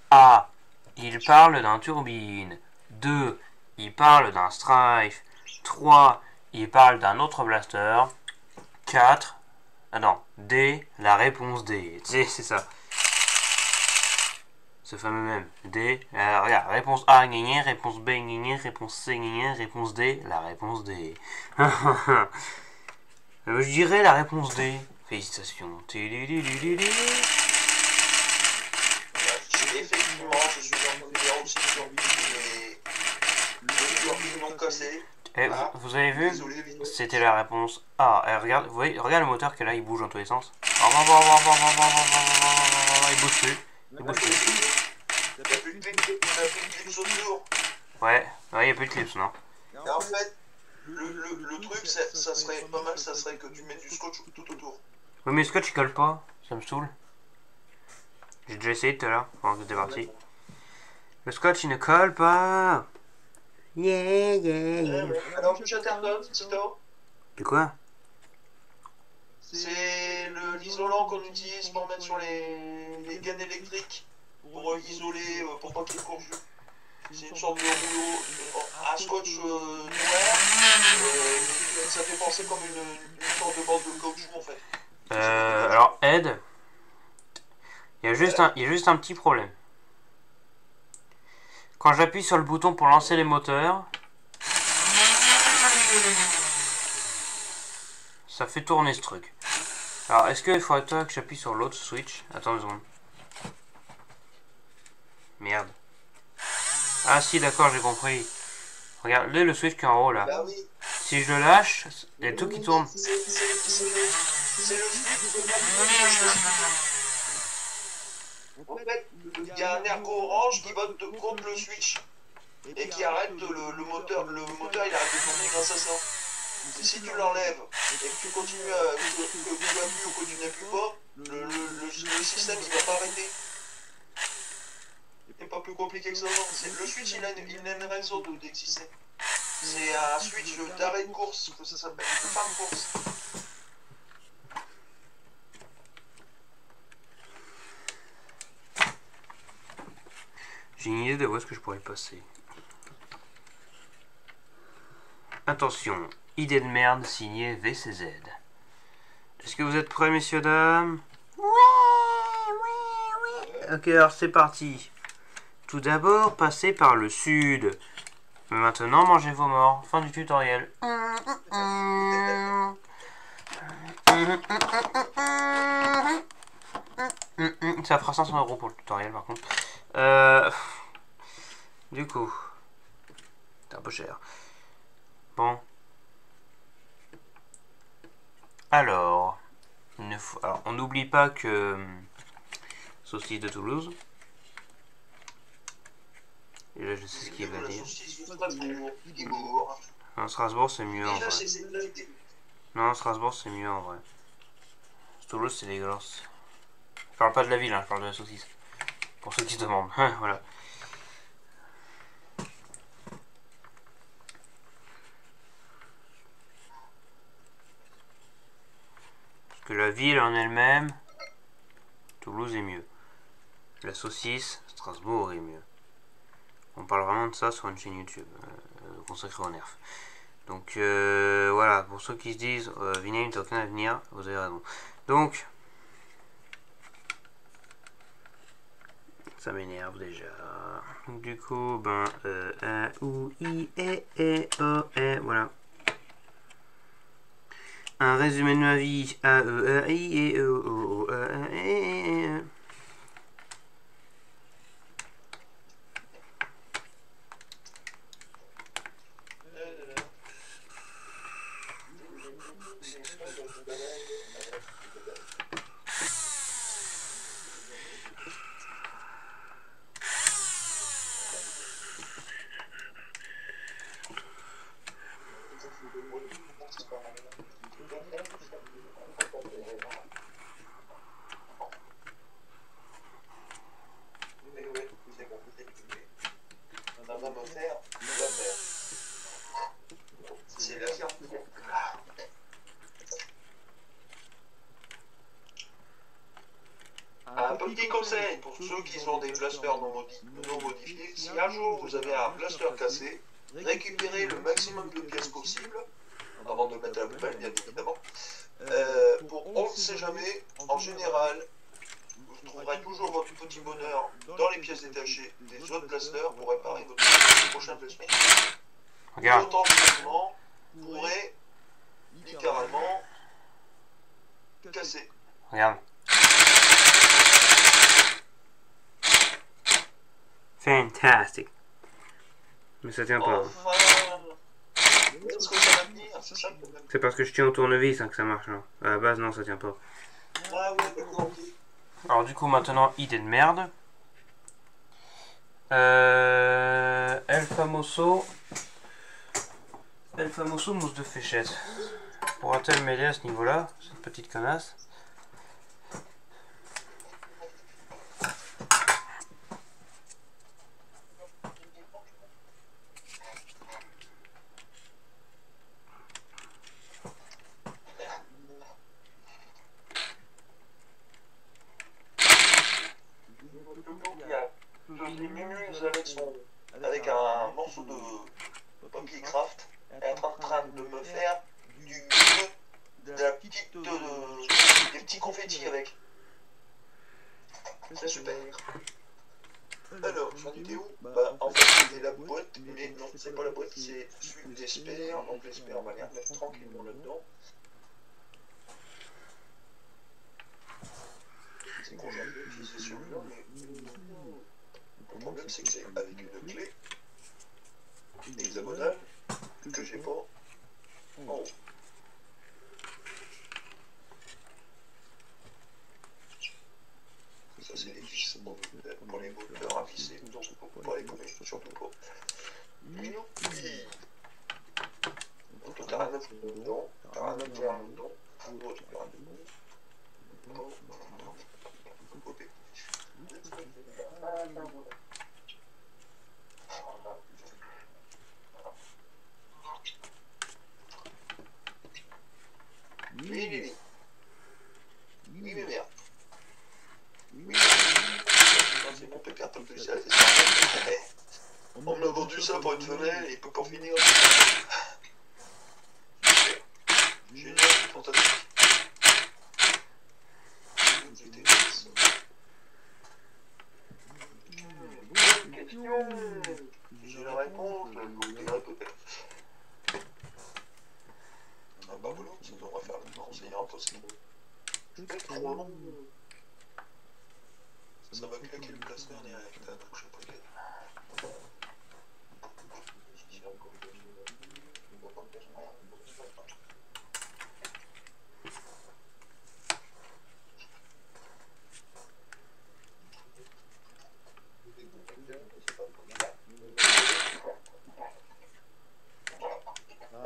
Speaker 1: A. Il parle d'un turbine. 2. Il parle d'un strife. 3. Il parle d'un autre blaster. 4. Ah non, D. La réponse D. C'est ça. Ce fameux même. D. Regarde, réponse A, gagné. Réponse B, gagné. Réponse C, gagné. Réponse D. La réponse D. Je dirais la réponse D. Félicitations.
Speaker 2: Effectivement, je suis en numéro aussi sur le turbine non cassé.
Speaker 1: Et vous avez vu? C'était la réponse A. Et regarde, vous voyez, regarde le moteur que là il bouge dans tous les sens. Il bouge plus. Il bouge plus.
Speaker 2: Il n'y a plus de clips autour.
Speaker 1: Ouais, il n'y a plus de clips, non?
Speaker 2: Et en fait, le truc, ça serait pas mal, ça serait que tu mets du scotch tout autour.
Speaker 1: Oui, mais le scotch il colle pas. Ça me saoule. J'ai déjà essayé tout à l'heure, pendant que j'étais parti. Le scotch il ne colle pas. Yeah.
Speaker 2: Alors, je t'interpelle, Tito.
Speaker 1: De quoi?
Speaker 2: C'est l'isolant qu'on utilise pour mettre sur les gaines électriques, pour isoler, pour pas qu'il courge. C'est une sorte de rouleau, un scotch noir, ça fait penser comme une sorte de bande de caoutchouc en fait.
Speaker 1: Alors Ed, il y a juste un petit problème. Quand j'appuie sur le bouton pour lancer les moteurs, ça fait tourner ce truc. Alors est-ce qu'il faudrait que j'appuie sur l'autre switch? Attends une seconde. Merde. Ah si, d'accord, j'ai compris. Regarde, là, le switch qui est en haut là.
Speaker 2: Bah oui.
Speaker 1: Si je le lâche, il y a tout qui tourne.
Speaker 2: C'est le switch. En fait, il y a un ergo orange qui vote contre le switch et qui arrête le moteur. Le moteur il arrête de tourner grâce à ça. Et si tu l'enlèves et que tu continues que tu appuies ou que tu n'appuies pas, le système il va pas arrêter. n'est pas plus compliqué que ça. Le switch, il a une raison d'exister. C'est un switch d'arrêt de course, que ça s'appelle, de fin de course.
Speaker 1: J'ai une idée de où est-ce que je pourrais le passer. Attention, idée de merde signée VCZ. Est-ce que vous êtes prêts, messieurs, dames?
Speaker 3: Ouais.
Speaker 1: Ok, alors c'est parti. Tout d'abord, passez par le sud. Maintenant, mangez vos morts. Fin du tutoriel. Ça fera 500 € pour le tutoriel, par contre. Du coup, c'est un peu cher. Bon. Alors, on n'oublie pas que saucisse de Toulouse. Et là, je sais ce qu'il va dire. Non, Strasbourg, c'est mieux en vrai. Non, Strasbourg, c'est mieux en vrai. Toulouse, c'est dégueulasse. Je parle pas de la ville, hein, je parle de la saucisse. Pour ceux qui se demandent. Voilà. Parce que la ville en elle-même, Toulouse est mieux. La saucisse, Strasbourg est mieux. On parle vraiment de ça sur une chaîne YouTube consacrée au nerf. Donc voilà, pour ceux qui se disent Vinay n'a aucun avenir, vous avez raison. Donc, ça m'énerve déjà. Du coup, ben, A, U, I, O, voilà. Un résumé de ma vie, A, E, A, I, E, O, A, E.
Speaker 2: C'est la ferme. Un petit conseil pour ceux qui ont des blasters non modifiés, si un jour vous avez un blaster cassé, récupérez le maximum de pièces possible, avant de le mettre à la poubelle bien évidemment. On ne sait jamais, en général, vous trouverez toujours votre petit bonheur dans les pièces détachées des autres blasters pour réparer votre prochain blaster. Votre environnement pourrait littéralement casser.
Speaker 1: Regarde. Fantastic. Mais ça tient pas.
Speaker 2: Enfin, est-ce que ça va tenir? C'est ça le problème.
Speaker 1: C'est parce que je tiens au tournevis hein, que ça marche. Hein. À la base, non, ça tient pas.
Speaker 2: Ah ouais, d'accord.
Speaker 1: Alors du coup, maintenant, idée de merde. El Famoso mousse de fléchette. Pourra-t-elle m'aider à ce niveau-là, cette petite connasse?
Speaker 2: Avec un morceau de papier craft, être en train de me faire des petits confettis avec. C'est super. Alors, j'en étais où? Bah, en fait, c'était la boîte, mais non, c'est pas la boîte, c'est celui d'Esper. Donc, l'Esper, on va les remettre tranquillement là-dedans. C'est qu'on j'en ai utilisé celui-là, mais le problème, c'est que c'est avec une clé hexagonale que j'ai pas en haut. Ça, c'est les vis pour les moteurs à visser, donc faut pas les couper, surtout pas. Donc, t'as rien à foutre dedans, t'as rien à faire dedans, l'autre, t'as rien à foutre. vendu ça pour une femelle et il peut pas en finir. Génial, fantastique. Question. J'ai la réponse, je vous le dirai peut-être. Ah bah voilà, ça devrait faire le temps, c'est impossible. C'est trop long. Ça va claquer le placement direct, donc je sais pas lequel.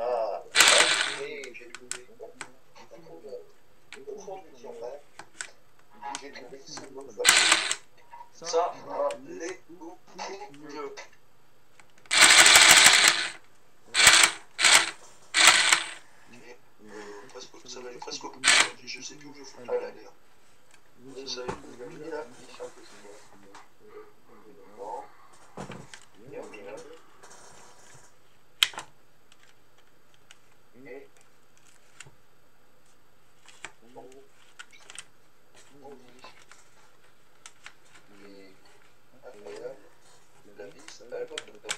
Speaker 2: Ah, et j'ai trouvé. Au fond du tiroir, j'ai trouvé ce mot. Ça, les ou le. Presque, ça va aller presque au bout. Je sais plus où je fous pas la l'air. Ça y est, je l'ai mis là. Non. Et on vient. Et. La vis, elle va dedans.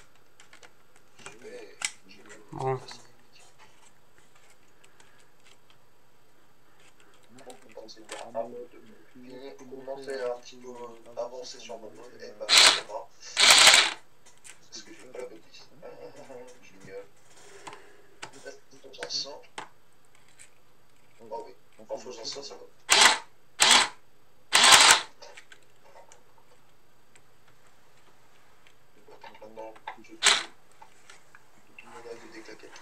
Speaker 1: Bon.
Speaker 2: Commencer à un petit peu avancer sur mon mode, et bah ça va. Parce que j'ai pas la bêtise. Génial. En faisant ça. Oh oui, en faisant ça, ça va. Maintenant, je fais tout le monde a des claquettes.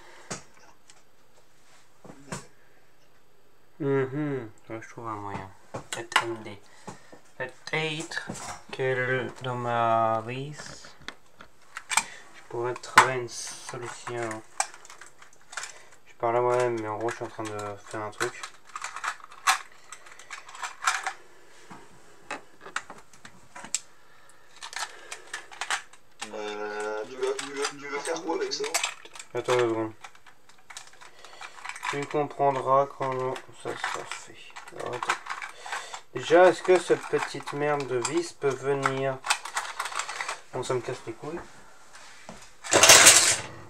Speaker 1: Ouais, je trouve un moyen. Attendez. Peut-être que dans ma liste, je pourrais trouver une solution. Je parle à moi-même, mais en gros, je suis en train de faire un truc.
Speaker 2: Tu veux faire quoi avec ça?
Speaker 1: Attends 2 secondes. Tu comprendras comment ça se fait. Alors, attends. Déjà, est-ce que cette petite merde de vis peut venir... Bon, ça me casse les couilles.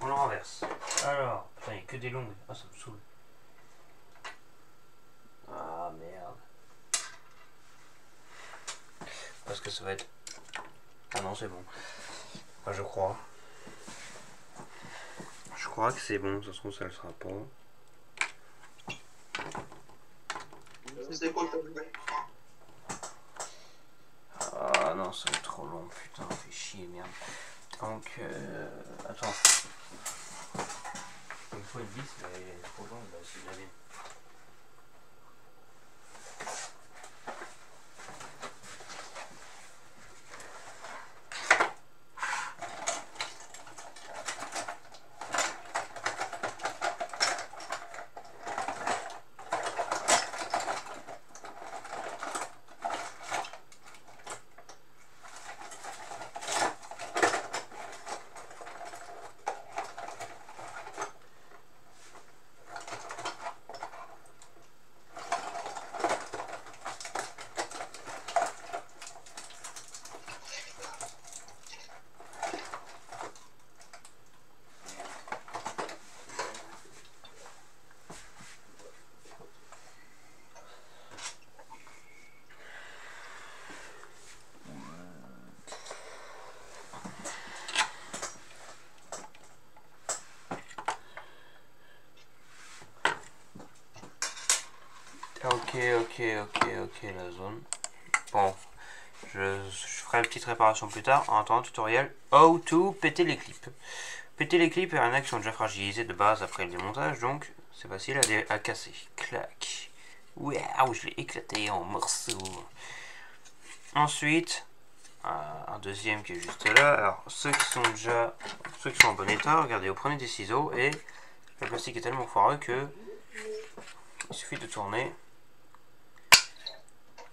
Speaker 1: On le renverse. Alors, putain, il n'y a que des longues. Ah, ça me saoule. Ah, merde. Parce que ça va être... Ah non, c'est bon. Enfin, je crois. Je crois que c'est bon. De toute façon, ça le sera pas.
Speaker 2: C'est quoi ta nouvelle?
Speaker 1: Ah non, ça va être trop long, putain, fait chier, merde. Donc, attends. Il faut une vis, mais elle est trop longue, bah, c'est de la vie. Ok, la zone. Bon, je ferai une petite réparation plus tard. En attendant, tutoriel how to péter les clips. Péter les clips est un axe qui sont déjà fragilisés de base après le démontage, donc c'est facile à casser. Clac. Waouh, je l'ai éclaté en morceaux. Ensuite, un deuxième qui est juste là. Alors, ceux qui sont en bon état, regardez, vous prenez des ciseaux et le plastique est tellement foireux que il suffit de tourner.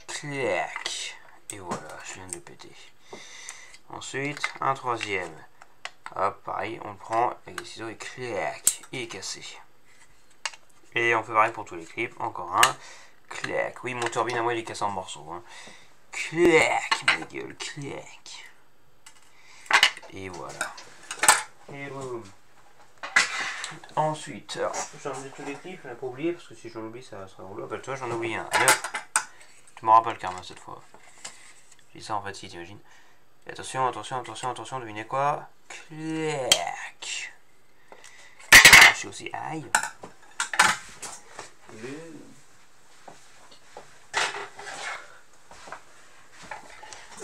Speaker 1: Clac. Et voilà, je viens de le péter. Ensuite, un troisième. Hop, pareil, on le prend avec les ciseaux et clac, il est cassé. Et on fait pareil pour tous les clips, encore un, clac, oui mon turbine à moi il est cassé en morceaux, hein. Clac, ma gueule, clac. Et voilà. Et boum. Ensuite, alors, j'ai enlevé tous les clips, je n'ai pas oublié, parce que si j'en oublie ça sera relou. Bah toi j'en ai oublié un, allez hop. Tu m'auras pas le karma cette fois. Je dis ça en fait si t'imagines. Et attention, attention, attention, attention, devinez quoi? Clac. Je suis aussi aïe.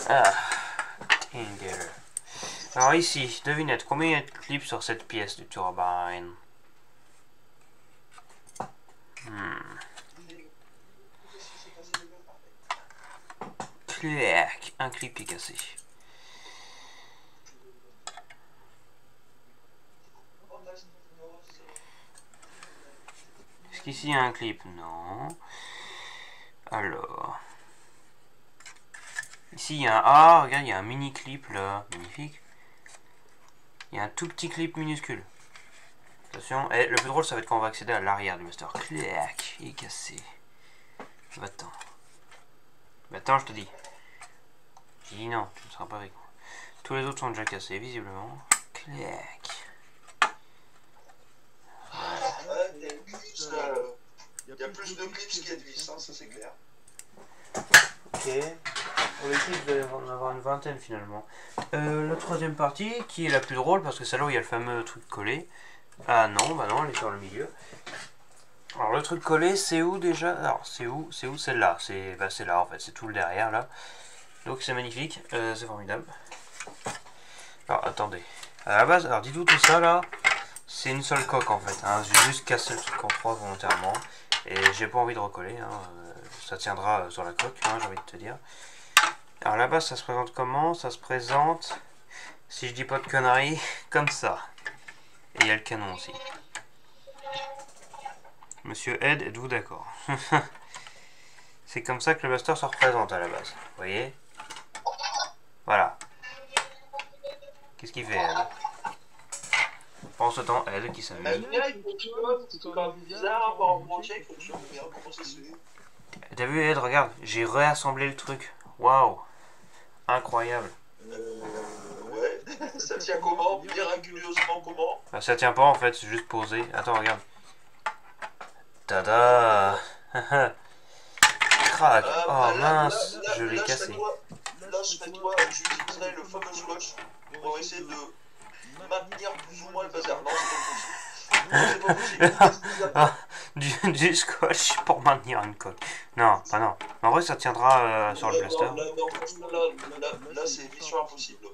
Speaker 1: Ah, Tinder. Alors ici, devinette, combien il y a de clips sur cette pièce du turbine? Clac, un clip est cassé. Est-ce qu'ici il y a un clip? Non. Alors. Ici il y a un... Ah, regarde, il y a un mini clip là. Magnifique. Il y a un tout petit clip minuscule. Attention. Et le plus drôle, ça va être quand on va accéder à l'arrière du master. Clac, il est cassé. Va-t'en. Va-t'en, je te dis. J'ai dit non, tu ne seras pas avec moi. Tous les autres sont déjà cassés, visiblement. Clac.
Speaker 2: Il y a plus de clips qu'il y a de vis, hein, ça c'est clair.
Speaker 1: Ok. Pour les clips, vous allez en avoir une vingtaine finalement. La troisième partie, qui est la plus drôle, parce que c'est là où il y a le fameux truc collé. Ah non, bah non, elle est sur le milieu. Alors le truc collé, c'est où déjà? Alors c'est où celle-là? C'est là en fait, c'est tout le derrière là. Donc c'est magnifique, c'est formidable. Alors attendez. À la base, alors dites-vous tout ça là, c'est une seule coque en fait. Hein. J'ai juste cassé le truc en trois volontairement. Et j'ai pas envie de recoller. Hein. Ça tiendra sur la coque, hein, j'ai envie de te dire. Alors à la base, ça se présente comment? Ça se présente, si je dis pas de conneries, comme ça. Et il y a le canon aussi. Monsieur Ed, êtes-vous d'accord? C'est comme ça que le blaster se représente à la base. Vous voyez? Voilà. Qu'est-ce qu'il fait, Ed? Pendant ce temps, Ed qui s'amuse. T'as vu, Ed, regarde, j'ai réassemblé le truc. Waouh! Incroyable.
Speaker 2: Ouais, ça tient comment? Miraculeusement comment?
Speaker 1: Bah, ça tient pas en fait, c'est juste posé. Attends, regarde. Tada! Crac! Oh mince, je l'ai cassé.
Speaker 2: Là, je j'utiliserai le fameux scotch pour essayer de maintenir plus ou moins le bazar. Non, c'est pas possible.
Speaker 1: Du scotch pour maintenir une coque. Non, pas non. En vrai, ça tiendra sur le blaster.
Speaker 2: Là, c'est mission impossible.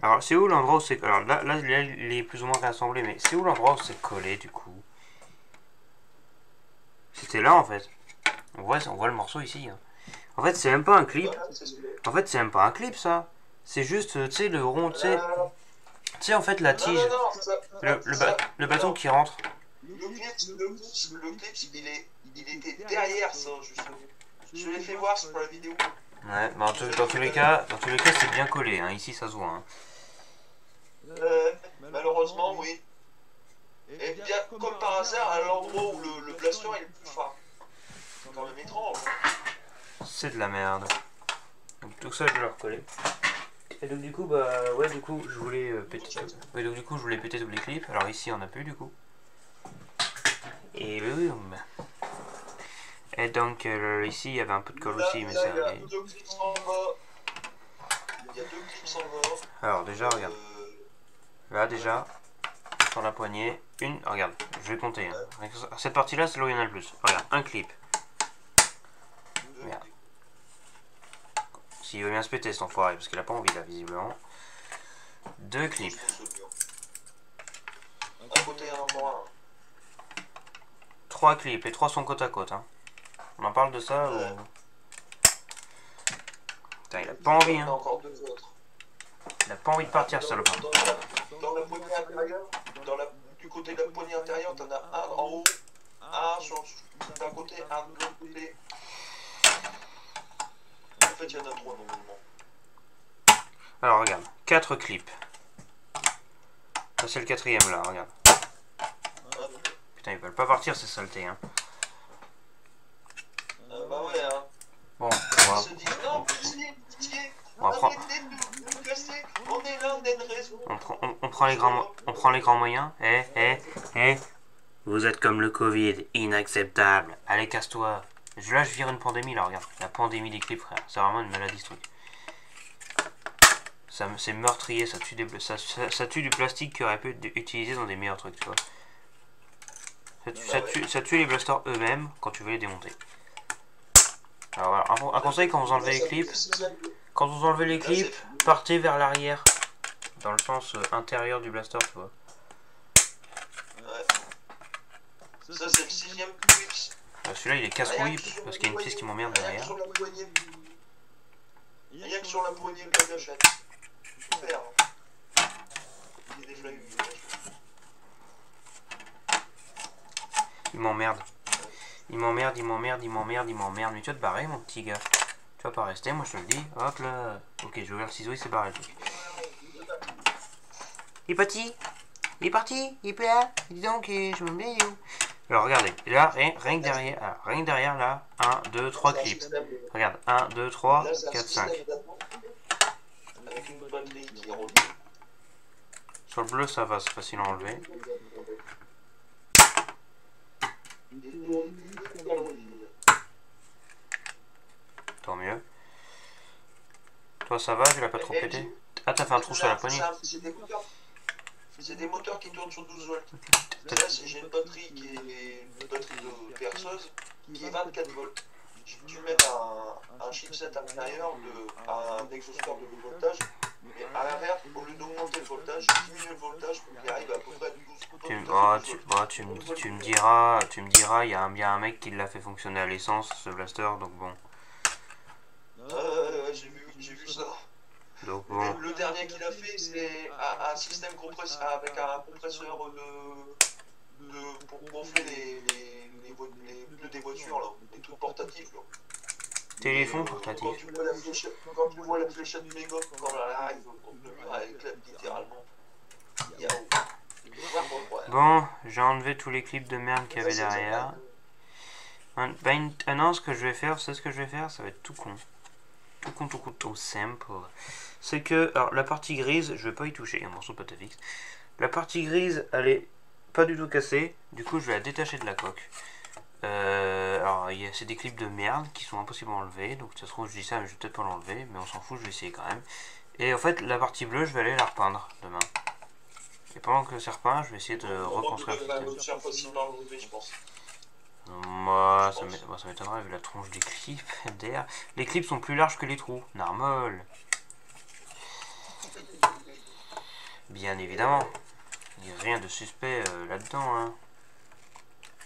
Speaker 1: Alors, c'est où l'endroit où c'est... Alors là, il est plus ou moins rassemblé, mais c'est où l'endroit où c'est collé, du coup? C'était là, en fait. On voit le morceau ici. Hein. En fait, c'est même pas un clip. En fait, c'est même pas un clip, ça. C'est juste, tu sais, le rond, tu sais... Tu sais, en fait, la tige. Le bâton qui rentre.
Speaker 2: Le clip, il était derrière ça, justement. Je l'ai fait voir sur la vidéo.
Speaker 1: Ouais, bah dans tous les cas, c'est bien collé. Hein. Ici, ça se voit. Hein.
Speaker 2: Malheureusement, oui. Et bien, comme par hasard, à l'endroit où le blaster est le plus fin. C'est quand même étrange.
Speaker 1: C'est de la merde. Donc tout ça, je vais le recoller. Et donc du coup, bah ouais, du coup, je voulais péter. Ouais, donc du coup, je voulais péter tous les clips. Alors ici, on a plus du coup. Et boum. Et donc ici, il y avait un peu de colle aussi, mais ça.
Speaker 2: Il y a deux clips en bas. Il y a deux clips en bas.
Speaker 1: Alors déjà, regarde. Là déjà, sur la poignée, regarde, je vais compter. Hein. Cette partie-là, c'est là où il y en a le plus. Regarde, un clip. Merde. S'il veut bien se péter cet enfoiré, parce qu'il a pas envie là, visiblement. Deux clips.
Speaker 2: Un côté, un endroit.
Speaker 1: Trois clips, les trois sont côte à côte. Hein. On en parle de ça ou... Putain, il a pas envie, hein. Il a pas envie de partir, salopard.
Speaker 2: Dans la poignée intérieure, du côté de la poignée intérieure, t'en as un en haut, un d'un côté, un de l'autre côté. En fait, il y en a trois normalement.
Speaker 1: Alors regarde, 4 clips. Ça c'est le quatrième là, regarde. Putain, ils veulent pas partir ces saletés, hein.
Speaker 2: Bah ouais, hein.
Speaker 1: Bon,
Speaker 2: Ils se disent, non, pitié,
Speaker 1: on va prendre...
Speaker 2: arrêtez de nous casser, on est là, on a une raison.
Speaker 1: On prend les grands moyens. Vous êtes comme le Covid, inacceptable. Allez, casse-toi. Là, je vire une pandémie, là, regarde. La pandémie des clips, frère. C'est vraiment une maladie, ce truc. C'est meurtrier, ça tue du plastique qui aurait pu être utilisé dans des meilleurs trucs, tu vois. Ça tue les blasters eux-mêmes quand tu veux les démonter. Alors voilà, un conseil quand vous enlevez les clips. Quand vous enlevez les clips, partez vers l'arrière. Dans le sens intérieur du blaster, tu vois.
Speaker 2: Ouais. Ça, c'est le 6ème clip.
Speaker 1: Celui-là, il est casse-couille parce qu'il y a une pièce qui m'emmerde derrière.
Speaker 2: Rien que sur la poignée, le gâchette. Super. Il est déjà eu.
Speaker 1: Il m'emmerde. Il m'emmerde. Mais tu vas te barrer, mon petit gars. Tu vas pas rester, moi je te le dis. Hop là. Ok, j'ai ouvert le ciseau, il s'est barré le truc. Il est parti. Il est parti. Il est là. Dis donc, je me mets où? Alors regardez, là, rien que derrière, là, 1, 2, 3 clips. Regarde, 1, 2, 3, 4, 5.
Speaker 2: Avec une batterie qui est rotée.
Speaker 1: Sur le bleu, ça va, c'est facile à enlever. Tant mieux. Toi, ça va, tu l'as pas trop pété? Ah, t'as fait un trou sur la poignée.
Speaker 2: C'est des moteurs qui tournent sur 12 volts. Là, j'ai une batterie qui est une batterie de perceuse qui est 24 volts. Tu mets un chipset intérieur, un exhausteur de voltage, mais à l'inverse, au lieu d'augmenter le voltage, diminuer le voltage pour qu'il arrive à peu près à 12.
Speaker 1: Tu me diras, il y a bien un mec qui l'a fait fonctionner à l'essence, ce blaster, donc bon.
Speaker 2: J'ai vu ça.
Speaker 1: Donc bon.
Speaker 2: Le dernier qu'il a fait, c'est un système compresseur avec un compresseur pour gonfler les pneus des voitures, là, des trucs portatifs. Là.
Speaker 1: Téléphone portatif.
Speaker 2: Quand tu vois la fléchette méga, quand elle arrive au pneu, elle éclate littéralement.
Speaker 1: Bon, j'ai enlevé tous les clips de merde qu'il y avait derrière. Non, ce que je vais faire, c'est ce que je vais faire, ça va être tout con. Tout simple. C'est que, alors la partie grise, je vais pas y toucher, il y a un morceau de pâte à fixe. La partie grise, elle est pas du tout cassée, du coup je vais la détacher de la coque. Alors c'est des clips de merde qui sont impossibles à enlever, donc ça se trouve je dis ça mais je vais peut-être pas l'enlever, mais on s'en fout, je vais essayer quand même. Et en fait la partie bleue je vais aller la repeindre demain. Et pendant que c'est repeint, je vais essayer de reconstruire le système. Moi, ça m'étonnerait vu la tronche des clips d'air. Les clips sont plus larges que les trous, normal. Bien évidemment. Il n'y a rien de suspect là-dedans, hein.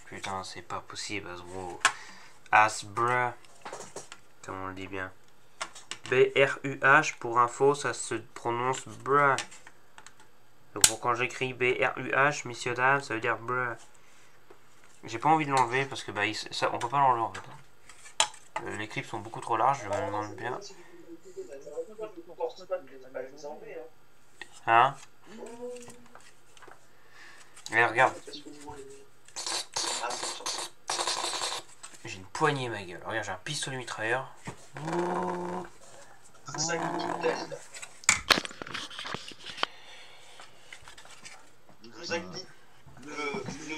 Speaker 1: Putain, c'est pas possible, Hasbro. Hasbro. Comme on le dit bien. B-R-U-H, pour info, ça se prononce bra. Donc quand j'écris B-R-U-H, messieurs dames, ça veut dire bra. J'ai pas envie de l'enlever parce que ça, on peut pas l'enlever en fait. Les clips sont beaucoup trop larges, je me demande bien. Hein? Mais regarde. J'ai une poignée ma gueule. Regarde, j'ai un pistolet mitrailleur.
Speaker 2: Le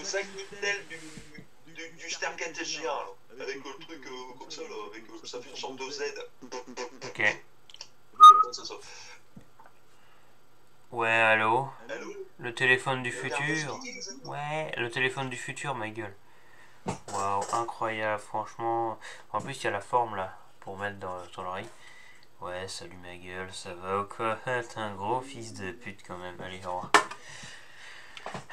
Speaker 2: sac Intel du Stargate SG1 avec le truc comme ça là, avec ça fait une sorte de Z.
Speaker 1: Ok. Ouais, allô? Le téléphone du futur? Ouais, le téléphone du futur, ma gueule. Waouh, incroyable, franchement. En plus, il y a la forme là pour mettre sur l'oreille. Ouais, salut ma gueule, ça va ou quoi? T'es un gros fils de pute quand même. Allez, au revoir.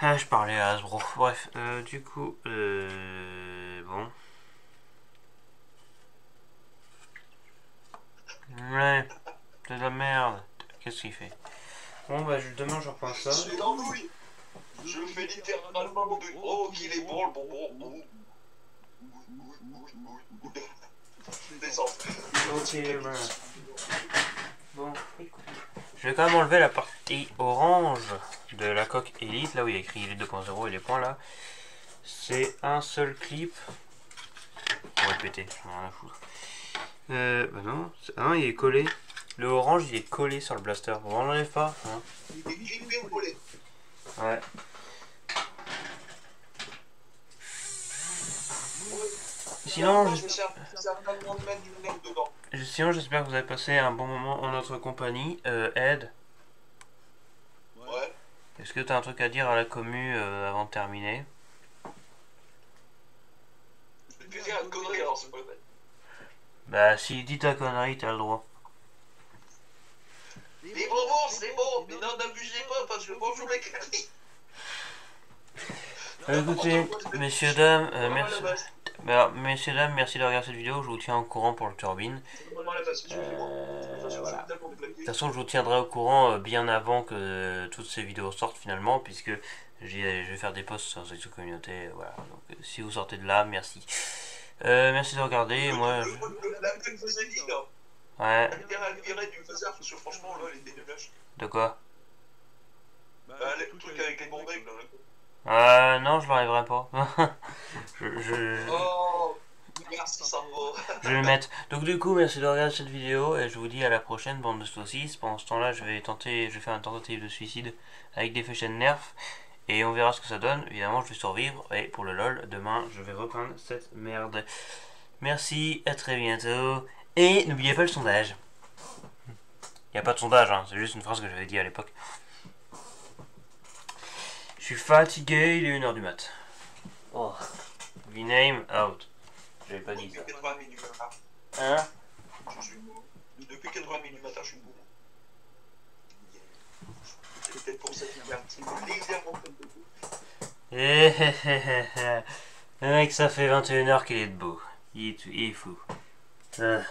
Speaker 1: Ah, je parlais à Hasbro. Bref, du coup, bon. Ouais, c'est de la merde. Qu'est-ce qu'il fait? Bon, bah, demain, je reprends ça.
Speaker 2: Je suis l'andouille. Je fais littéralement de... Oh, qu'il est bon, le bonbon. Descends.
Speaker 1: Ok, voilà. Bon, écoute. Je vais quand même enlever la partie orange de la coque Elite, là où il y a écrit Elite 2.0 et les points là, c'est un seul clip. On va le péter, j'en ai rien à foutre. Bah non, non, il est collé. Le orange il est collé sur le blaster. Bon, on l'enlève pas. Hein.
Speaker 2: Il est grippé collé.
Speaker 1: Ouais. Sinon, j'espère que vous avez passé un bon moment en notre compagnie. Ed,
Speaker 2: ouais.
Speaker 1: Est-ce que tu as un truc à dire à la commu avant de terminer?
Speaker 2: Je vais te dire une connerie alors, c'est pas le peine.
Speaker 1: Bah, si dis ta connerie, t'as le droit.
Speaker 2: Les bonbons, c'est bon, mais non, n'abusez pas parce que bonjour les conneries.
Speaker 1: Écoutez, messieurs, dames, merci. Bah, messieurs, dames, merci de regarder cette vidéo. Je vous tiens au courant pour le turbine. Voilà. De toute façon, je vous tiendrai au courant bien avant que toutes ces vidéos sortent finalement, puisque je vais faire des posts sur cette communauté. Voilà. Donc, si vous sortez de là, merci. Merci de regarder. Moi,
Speaker 2: La blague que je vous ai dit là.
Speaker 1: Ouais.
Speaker 2: Elle virait du bazar parce que franchement là, elle était nulle.
Speaker 1: De quoi?
Speaker 2: Le truc avec les bombes là.
Speaker 1: Non, je l'enlèverai pas.
Speaker 2: Oh, merci, ça va.
Speaker 1: Je vais le mettre. Donc du coup, merci de regarder cette vidéo et je vous dis à la prochaine, bande de saucisses. Pendant ce temps-là, je vais faire une tentative de suicide avec des flèches de nerf et on verra ce que ça donne. Évidemment, je vais survivre et pour le lol, demain, je vais reprendre cette merde. Merci, à très bientôt et n'oubliez pas le sondage. Il n'y a pas de sondage, hein, c'est juste une phrase que j'avais dit à l'époque. Je suis fatigué, il est 1h du mat. Oh. V-name out. J'avais pas dit ça.
Speaker 2: Depuis 80 minutes du matin.
Speaker 1: Hein?
Speaker 2: Je suis beau. Depuis 80 minutes du matin, je suis beau. C'est peut-être pour ça qu'il y a un petit peu légèrement comme de beau.
Speaker 1: Le mec, ça fait 21h qu'il est debout. Il est fou.
Speaker 2: Ouais.